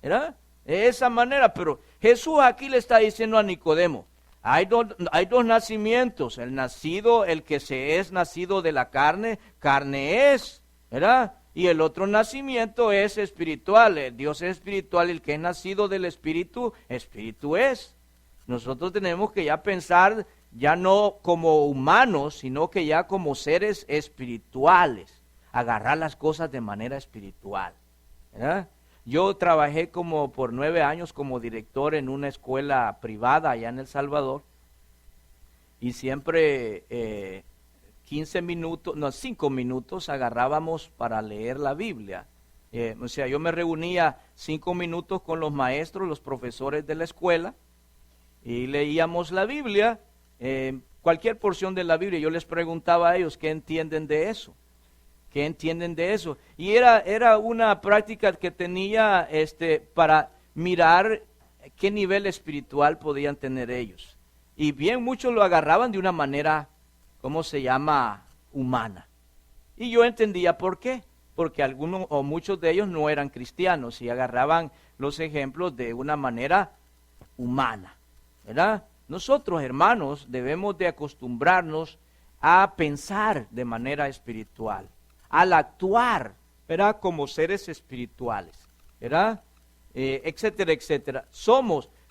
¿verdad? De esa manera, pero Jesús aquí le está diciendo a Nicodemo, hay dos nacimientos, el que se es nacido de la carne, carne es, ¿verdad? Y el otro nacimiento es espiritual. Dios es espiritual, el que es nacido del Espíritu, Espíritu es. Nosotros tenemos que ya pensar, ya no como humanos, sino que ya como seres espirituales. Agarrar las cosas de manera espiritual, ¿verdad? Yo trabajé por 9 años como director en una escuela privada allá en El Salvador. Y siempre... 5 minutos agarrábamos para leer la Biblia. O sea, yo me reunía 5 minutos con los maestros, los profesores de la escuela, y leíamos la Biblia, cualquier porción de la Biblia. Yo les preguntaba a ellos qué entienden de eso. ¿Qué entienden de eso? Y era una práctica que tenía para mirar qué nivel espiritual podían tener ellos. Y bien, muchos lo agarraban de una manera, ¿cómo se llama?, humana. Y yo entendía por qué. Porque algunos o muchos de ellos no eran cristianos y agarraban los ejemplos de una manera humana, ¿verdad? Nosotros, hermanos, debemos de acostumbrarnos a pensar de manera espiritual, al actuar, ¿verdad?, como seres espirituales, ¿verdad? Etcétera, etcétera.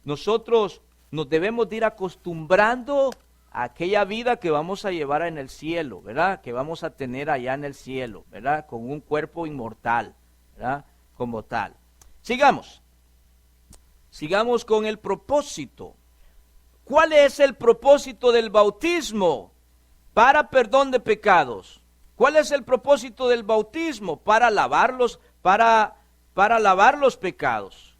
Nosotros nos debemos de ir acostumbrando a aquella vida que vamos a llevar en el cielo, ¿verdad? Que vamos a tener allá en el cielo, ¿verdad? Con un cuerpo inmortal, ¿verdad? Como tal. Sigamos con el propósito. ¿Cuál es el propósito del bautismo? Para perdón de pecados. ¿Cuál es el propósito del bautismo? Para lavar los pecados.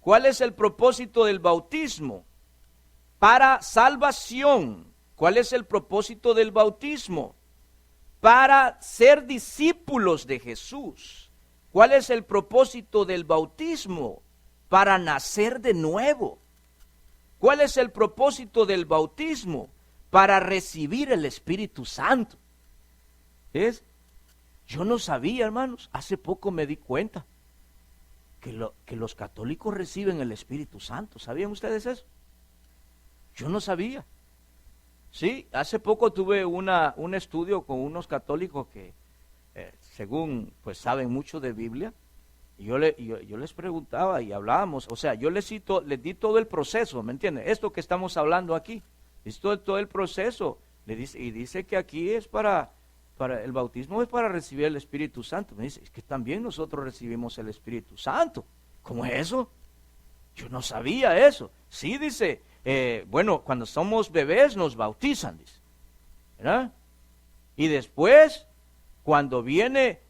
¿Cuál es el propósito del bautismo? Para salvación. ¿Cuál es el propósito del bautismo? Para ser discípulos de Jesús. ¿Cuál es el propósito del bautismo? Para nacer de nuevo. ¿Cuál es el propósito del bautismo? Para recibir el Espíritu Santo. ¿Es? Yo no sabía, hermanos, hace poco me di cuenta que los católicos reciben el Espíritu Santo. ¿Sabían ustedes eso? Yo no sabía. Sí, hace poco tuve un estudio con unos católicos que, según pues saben mucho de Biblia, y yo les preguntaba y hablábamos, o sea, yo les di todo el proceso, ¿me entienden? Esto que estamos hablando aquí, es todo el proceso, y dice que aquí es para el bautismo es para recibir el Espíritu Santo. Me dice, es que también nosotros recibimos el Espíritu Santo. ¿Cómo es eso? Yo no sabía eso. Sí, dice, bueno, cuando somos bebés nos bautizan, dice, ¿verdad? Y después, cuando viene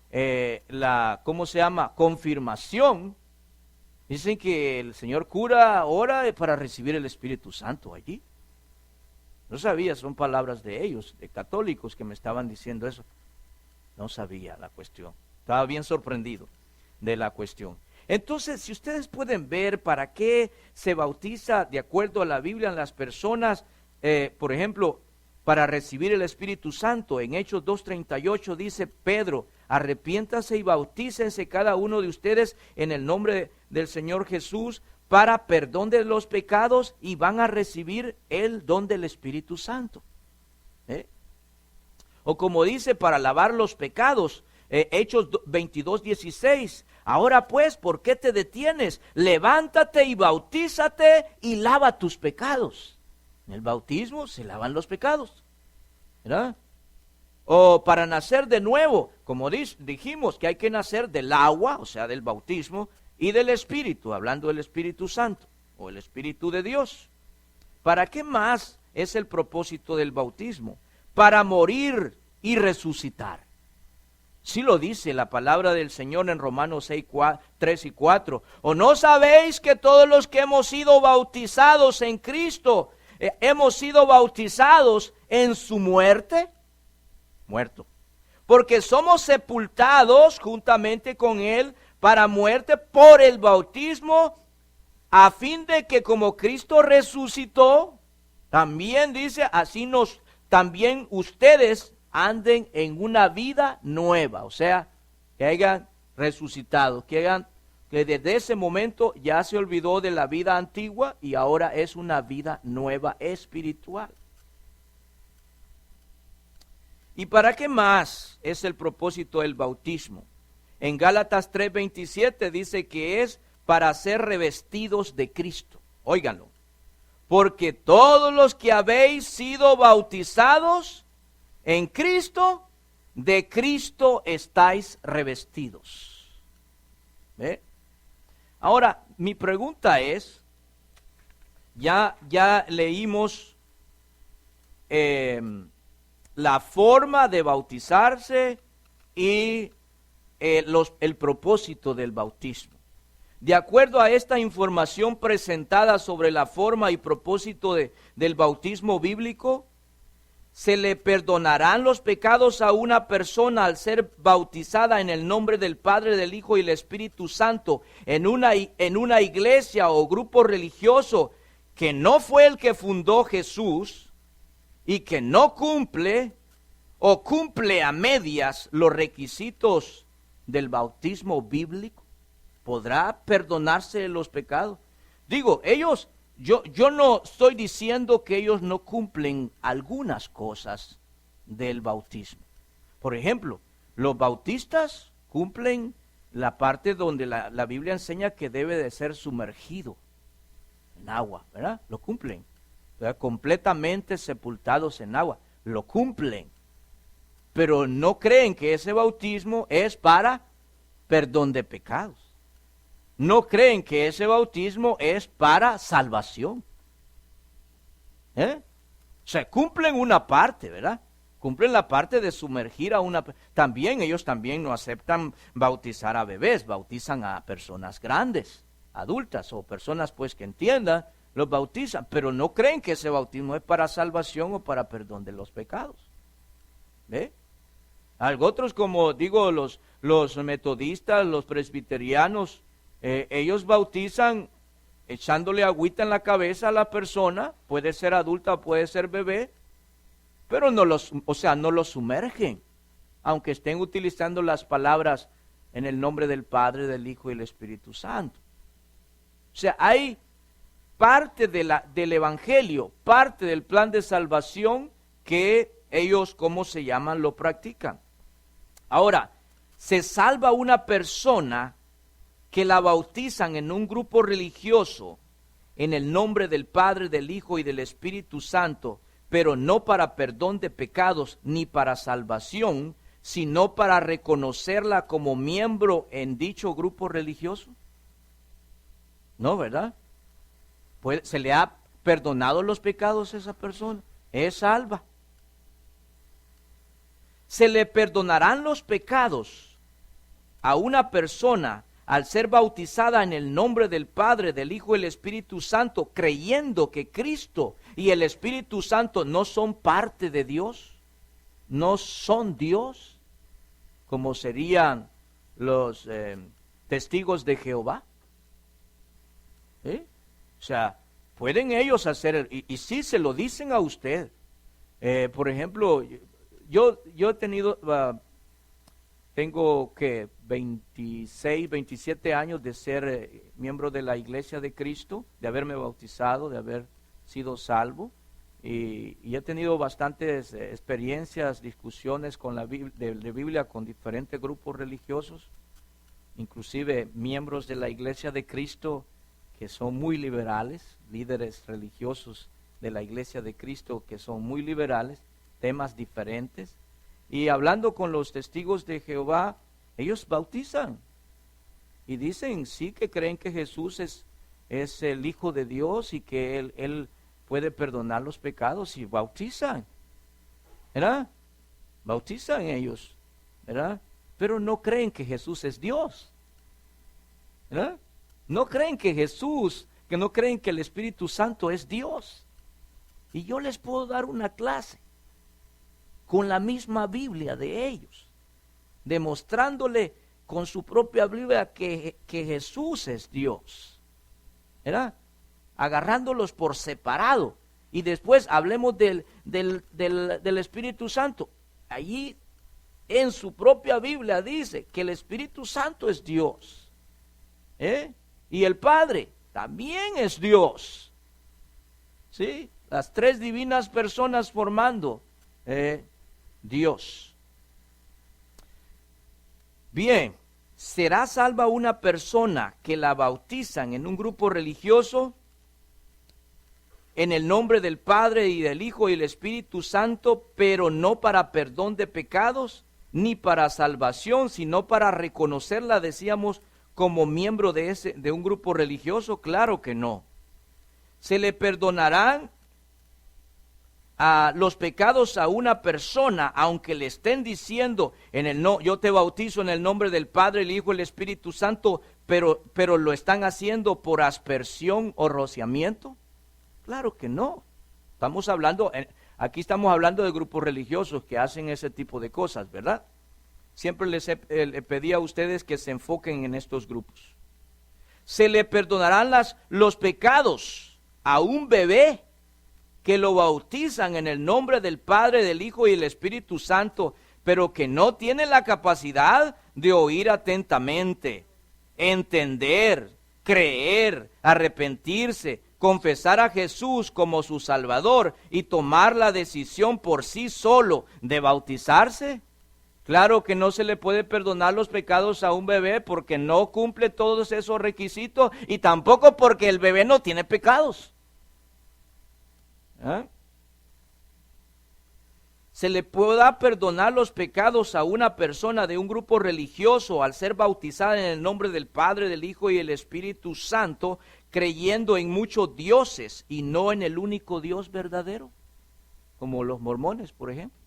¿cómo se llama? Confirmación, dicen que el Señor cura ora para recibir el Espíritu Santo allí. No sabía, son palabras de ellos, de católicos que me estaban diciendo eso. No sabía la cuestión. Estaba bien sorprendido de la cuestión. Entonces, si ustedes pueden ver para qué se bautiza de acuerdo a la Biblia en las personas, por ejemplo, para recibir el Espíritu Santo, en Hechos 2:38 dice Pedro, arrepiéntase y bautícense cada uno de ustedes en el nombre del Señor Jesús para perdón de los pecados y van a recibir el don del Espíritu Santo. O como dice, para lavar los pecados, Hechos 22:16, ahora pues, ¿por qué te detienes? Levántate y bautízate y lava tus pecados. En el bautismo se lavan los pecados, ¿verdad? O para nacer de nuevo, como dijimos que hay que nacer del agua, o sea, del bautismo, y del Espíritu, hablando del Espíritu Santo, o el Espíritu de Dios. ¿Para qué más es el propósito del bautismo? Para morir y resucitar. Sí lo dice la palabra del Señor en Romanos 3 y 4. ¿O no sabéis que todos los que hemos sido bautizados en Cristo, hemos sido bautizados en su muerte? Muerto. Porque somos sepultados juntamente con Él para muerte por el bautismo, a fin de que como Cristo resucitó, también dice, también ustedes anden en una vida nueva, o sea, que hayan resucitado, que desde ese momento ya se olvidó de la vida antigua y ahora es una vida nueva espiritual. ¿Y para qué más es el propósito del bautismo? En Gálatas 3:27 dice que es para ser revestidos de Cristo. Óiganlo. Porque todos los que habéis sido bautizados en Cristo, de Cristo estáis revestidos. ¿Ve? Ahora, mi pregunta es, ya leímos la forma de bautizarse y el propósito del bautismo. De acuerdo a esta información presentada sobre la forma y propósito del bautismo bíblico, ¿se le perdonarán los pecados a una persona al ser bautizada en el nombre del Padre, del Hijo y del Espíritu Santo en una iglesia o grupo religioso que no fue el que fundó Jesús y que no cumple o cumple a medias los requisitos del bautismo bíblico? ¿Podrá perdonarse los pecados? Digo, yo no estoy diciendo que ellos no cumplen algunas cosas del bautismo. Por ejemplo, los bautistas cumplen la parte donde la Biblia enseña que debe de ser sumergido en agua, ¿verdad? Lo cumplen, ¿verdad? Completamente sepultados en agua, lo cumplen. Pero no creen que ese bautismo es para perdón de pecados. No creen que ese bautismo es para salvación. O sea, cumplen una parte, ¿verdad? Cumplen la parte de sumergir a una... ellos también no aceptan bautizar a bebés, bautizan a personas grandes, adultas o personas pues que entiendan, los bautizan, pero no creen que ese bautismo es para salvación o para perdón de los pecados. ¿Ve? Algo otros, como digo, los metodistas, los presbiterianos, ellos bautizan echándole agüita en la cabeza a la persona, puede ser adulta o puede ser bebé, pero no los sumergen, aunque estén utilizando las palabras en el nombre del Padre, del Hijo y del Espíritu Santo. O sea, hay parte del Evangelio, parte del plan de salvación que ellos, ¿cómo se llaman?, lo practican. Ahora, se salva una persona que la bautizan en un grupo religioso en el nombre del Padre, del Hijo y del Espíritu Santo, pero no para perdón de pecados ni para salvación, sino para reconocerla como miembro en dicho grupo religioso. No, ¿verdad? Pues, ¿se le ha perdonado los pecados a esa persona? Es salva. ¿Se le perdonarán los pecados a una persona al ser bautizada en el nombre del Padre, del Hijo y del Espíritu Santo, creyendo que Cristo y el Espíritu Santo no son parte de Dios? ¿No son Dios? Como serían los testigos de Jehová. O sea, pueden ellos hacer, y sí se lo dicen a usted. Por ejemplo, yo he tenido, tengo que 26, 27 años de ser miembro de la Iglesia de Cristo, de haberme bautizado, de haber sido salvo, y he tenido bastantes experiencias, discusiones con la de Biblia con diferentes grupos religiosos, inclusive miembros de la Iglesia de Cristo que son muy liberales, líderes religiosos de la Iglesia de Cristo que son muy liberales, temas diferentes. Y hablando con los testigos de Jehová, ellos bautizan y dicen sí que creen que Jesús es el Hijo de Dios y que Él puede perdonar los pecados, y bautizan, ¿verdad? Bautizan ellos, ¿verdad? Pero no creen que Jesús es Dios, ¿verdad? No creen que Jesús, que no creen que el Espíritu Santo es Dios. Y yo les puedo dar una clase con la misma Biblia de ellos, demostrándole con su propia Biblia que Jesús es Dios, ¿verdad? Agarrándolos por separado. Y después hablemos del Espíritu Santo. Allí en su propia Biblia dice que el Espíritu Santo es Dios, y el Padre también es Dios, ¿sí? Las tres divinas personas formando Dios. Bien, ¿será salva una persona que la bautizan en un grupo religioso en el nombre del Padre y del Hijo y el Espíritu Santo, pero no para perdón de pecados ni para salvación, sino para reconocerla, decíamos, como miembro de un grupo religioso? Claro que no. ¿Se le perdonarán los pecados a una persona aunque le estén diciendo yo te bautizo en el nombre del Padre, el Hijo y el Espíritu Santo, pero lo están haciendo por aspersión o rociamiento? Claro que no. Aquí estamos hablando de grupos religiosos que hacen ese tipo de cosas, ¿verdad? Siempre les pedí a ustedes que se enfoquen en estos grupos. ¿Se le perdonarán los pecados a un bebé que lo bautizan en el nombre del Padre, del Hijo y del Espíritu Santo, pero que no tiene la capacidad de oír atentamente, entender, creer, arrepentirse, confesar a Jesús como su Salvador y tomar la decisión por sí solo de bautizarse? Claro que no se le puede perdonar los pecados a un bebé porque no cumple todos esos requisitos, y tampoco porque el bebé no tiene pecados. ¿Se le pueda perdonar los pecados a una persona de un grupo religioso al ser bautizada en el nombre del Padre, del Hijo y del Espíritu Santo, creyendo en muchos dioses y no en el único Dios verdadero? Como los mormones, por ejemplo.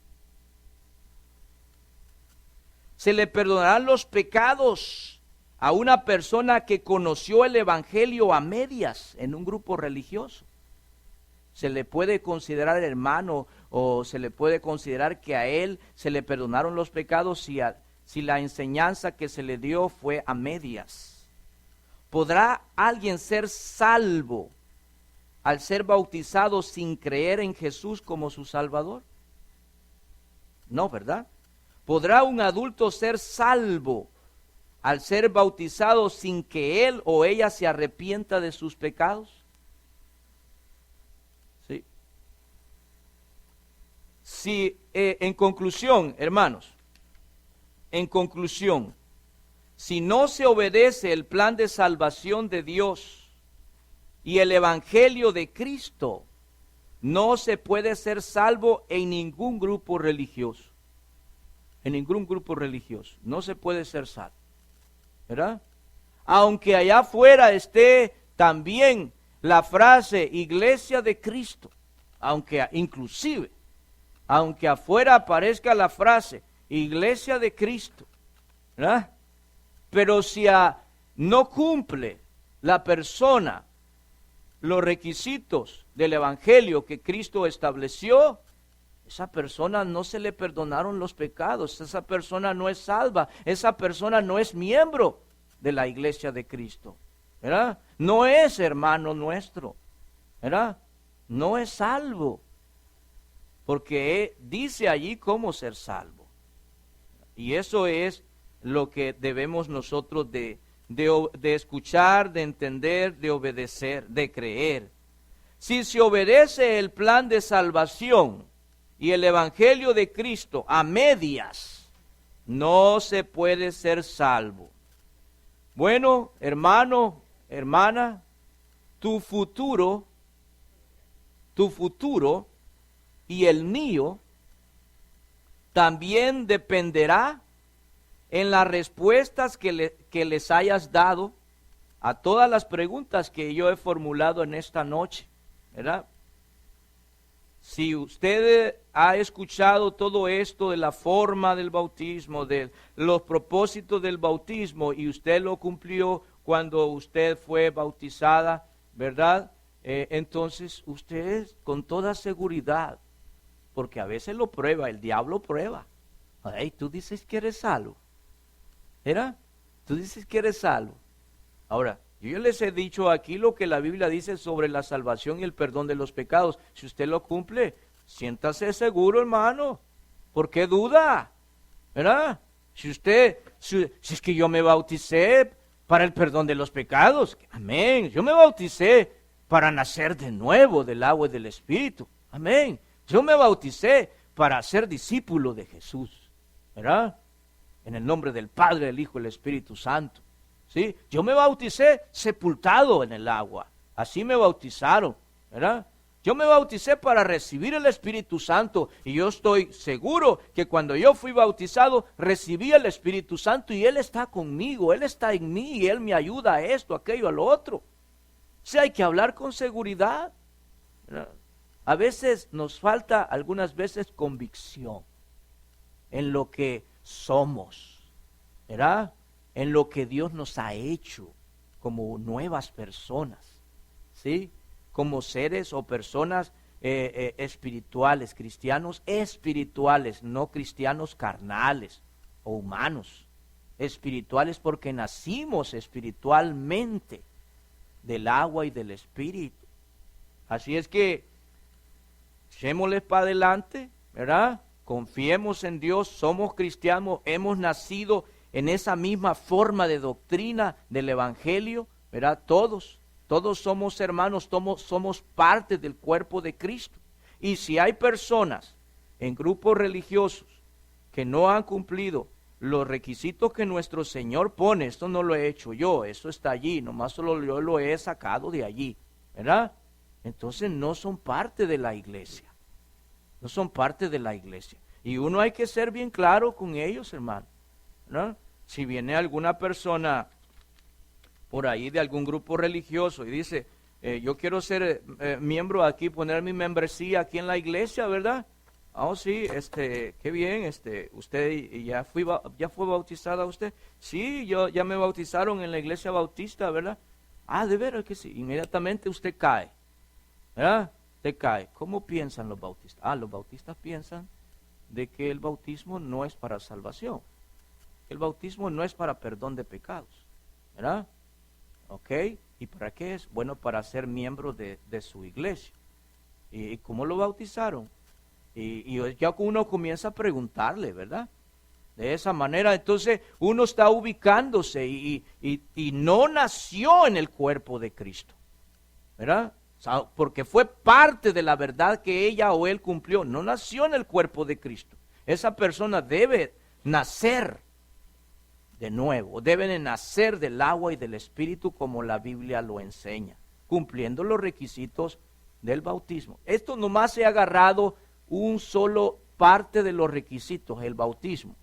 ¿Se le perdonarán los pecados a una persona que conoció el Evangelio a medias en un grupo religioso? ¿Se le puede considerar hermano o se le puede considerar que a él se le perdonaron los pecados si la enseñanza que se le dio fue a medias? ¿Podrá alguien ser salvo al ser bautizado sin creer en Jesús como su Salvador? No, ¿verdad? ¿Podrá un adulto ser salvo al ser bautizado sin que él o ella se arrepienta de sus pecados? Sí. Si, en conclusión, hermanos, en conclusión, si no se obedece el plan de salvación de Dios y el evangelio de Cristo, no se puede ser salvo en ningún grupo religioso. En ningún grupo religioso. No se puede ser salvo. ¿Verdad? Aunque allá afuera esté también la frase Iglesia de Cristo, aunque inclusive, aunque afuera aparezca la frase Iglesia de Cristo, ¿verdad? Pero si no cumple la persona los requisitos del evangelio que Cristo estableció, esa persona no se le perdonaron los pecados, esa persona no es salva, esa persona no es miembro de la iglesia de Cristo, ¿verdad? No es hermano nuestro, ¿verdad? No es salvo, porque dice allí cómo ser salvo. Y eso es lo que debemos nosotros de escuchar, de entender, de obedecer, de creer. Si se obedece el plan de salvación y el evangelio de Cristo a medias, no se puede ser salvo. Bueno, hermano, hermana, tu futuro y el mío también dependerá en las respuestas que les hayas dado a todas las preguntas que yo he formulado en esta noche, ¿verdad? Si usted ha escuchado todo esto de la forma del bautismo, de los propósitos del bautismo, y usted lo cumplió cuando usted fue bautizada, ¿verdad? Entonces usted con toda seguridad, porque a veces lo prueba, el diablo prueba. Ay, tú dices que eres salvo, ¿verdad? Tú dices que eres salvo. Ahora, yo les he dicho aquí lo que la Biblia dice sobre la salvación y el perdón de los pecados. Si usted lo cumple, siéntase seguro, hermano. ¿Por qué duda? ¿Verdad? Si es que yo me bauticé para el perdón de los pecados, amén. Yo me bauticé para nacer de nuevo del agua y del Espíritu, amén. Yo me bauticé para ser discípulo de Jesús, ¿verdad? En el nombre del Padre, del Hijo y del Espíritu Santo. ¿Sí? Yo me bauticé sepultado en el agua, así me bautizaron, ¿verdad? Yo me bauticé para recibir el Espíritu Santo y yo estoy seguro que cuando yo fui bautizado recibí el Espíritu Santo y Él está conmigo, Él está en mí y Él me ayuda a esto, aquello, a lo otro. O sea, hay que hablar con seguridad, ¿verdad? A veces nos falta, algunas veces, convicción en lo que somos, ¿verdad? En lo que Dios nos ha hecho como nuevas personas, ¿sí? Como seres o personas espirituales, cristianos espirituales, no cristianos carnales o humanos, espirituales porque nacimos espiritualmente del agua y del Espíritu. Así es que echémosles para adelante, ¿verdad? Confiemos en Dios, somos cristianos, hemos nacido en esa misma forma de doctrina del Evangelio, ¿verdad? Todos somos hermanos, somos parte del cuerpo de Cristo. Y si hay personas en grupos religiosos que no han cumplido los requisitos que nuestro Señor pone, esto no lo he hecho yo, eso está allí, nomás solo yo lo he sacado de allí, ¿verdad? Entonces no son parte de la iglesia, no son parte de la iglesia. Y uno hay que ser bien claro con ellos, hermano, ¿no? Si viene alguna persona por ahí de algún grupo religioso y dice, yo quiero ser miembro aquí, poner mi membresía aquí en la iglesia, ¿verdad? Oh, sí, qué bien, usted ya fue bautizada usted. Sí, ya me bautizaron en la iglesia bautista, ¿verdad? Ah, de veras que sí. Inmediatamente usted cae, ¿verdad? Usted cae. ¿Cómo piensan los bautistas? Ah, los bautistas piensan de que el bautismo no es para salvación. El bautismo no es para perdón de pecados, ¿verdad? ¿Ok? ¿Y para qué es? Bueno, para ser miembro de su iglesia. ¿Y cómo lo bautizaron? Y ya uno comienza a preguntarle, ¿verdad? De esa manera, entonces uno está ubicándose y no nació en el cuerpo de Cristo, ¿verdad? O sea, porque fue parte de la verdad que ella o él cumplió. No nació en el cuerpo de Cristo. Esa persona debe nacer de nuevo, debe de nacer del agua y del Espíritu como la Biblia lo enseña, cumpliendo los requisitos del bautismo. Esto nomás se ha agarrado un solo parte de los requisitos, el bautismo.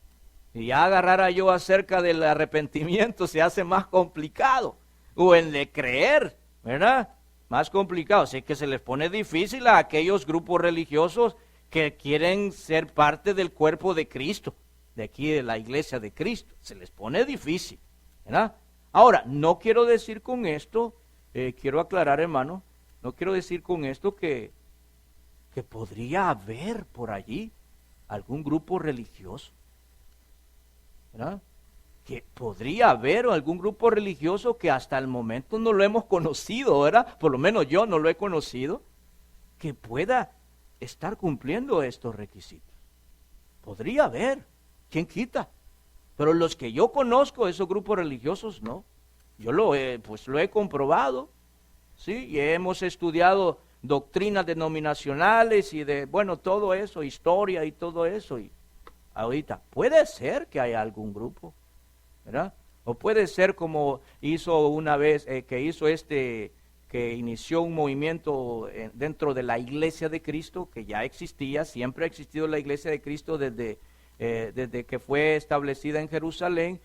Y ya agarrara yo acerca del arrepentimiento se hace más complicado. O el de creer, ¿verdad? Más complicado. Así que se les pone difícil a aquellos grupos religiosos que quieren ser parte del cuerpo de Cristo, de aquí de la iglesia de Cristo. Se les pone difícil, ¿verdad? Ahora, no quiero decir con esto, quiero aclarar, hermano, no quiero decir con esto que podría haber por allí algún grupo religioso, ¿verdad? Que podría haber algún grupo religioso que hasta el momento no lo hemos conocido, ¿verdad? Por lo menos yo no lo he conocido, que pueda estar cumpliendo estos requisitos. Podría haber, ¿quién quita? Pero los que yo conozco, esos grupos religiosos, no. Yo lo he comprobado, ¿sí? Y hemos estudiado doctrinas denominacionales y de, bueno, todo eso, historia y todo eso, y ahorita, puede ser que haya algún grupo, ¿verdad? O puede ser como hizo una vez, que inició un movimiento dentro de la Iglesia de Cristo, que ya existía, siempre ha existido la Iglesia de Cristo desde que fue establecida en Jerusalén,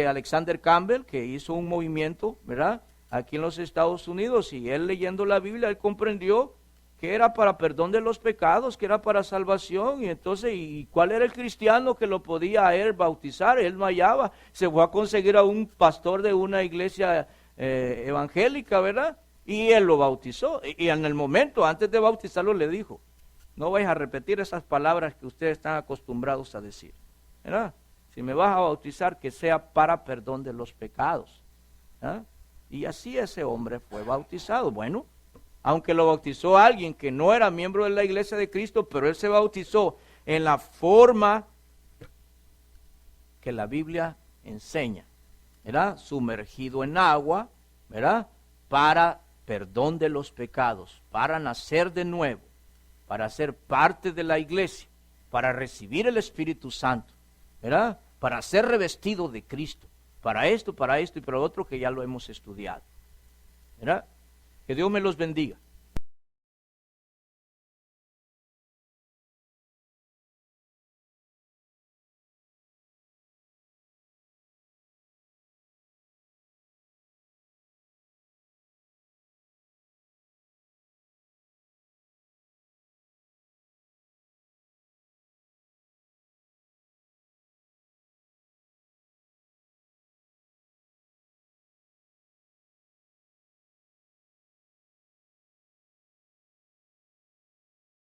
Alexander Campbell, que hizo un movimiento, ¿verdad?, aquí en los Estados Unidos, y él leyendo la Biblia, él comprendió que era para perdón de los pecados, que era para salvación, y entonces, ¿y cuál era el cristiano que lo podía a él bautizar? Él no hallaba, se fue a conseguir a un pastor de una iglesia evangélica, ¿verdad? Y él lo bautizó, y en el momento, antes de bautizarlo, le dijo, no vais a repetir esas palabras que ustedes están acostumbrados a decir, ¿verdad? Si me vas a bautizar, que sea para perdón de los pecados, ¿verdad? Y así ese hombre fue bautizado. Bueno, aunque lo bautizó alguien que no era miembro de la iglesia de Cristo, pero él se bautizó en la forma que la Biblia enseña, ¿verdad? Sumergido en agua, ¿verdad? Para perdón de los pecados, para nacer de nuevo, para ser parte de la iglesia, para recibir el Espíritu Santo, ¿verdad? Para ser revestido de Cristo, para esto y para lo otro que ya lo hemos estudiado, ¿verdad? Que Dios me los bendiga.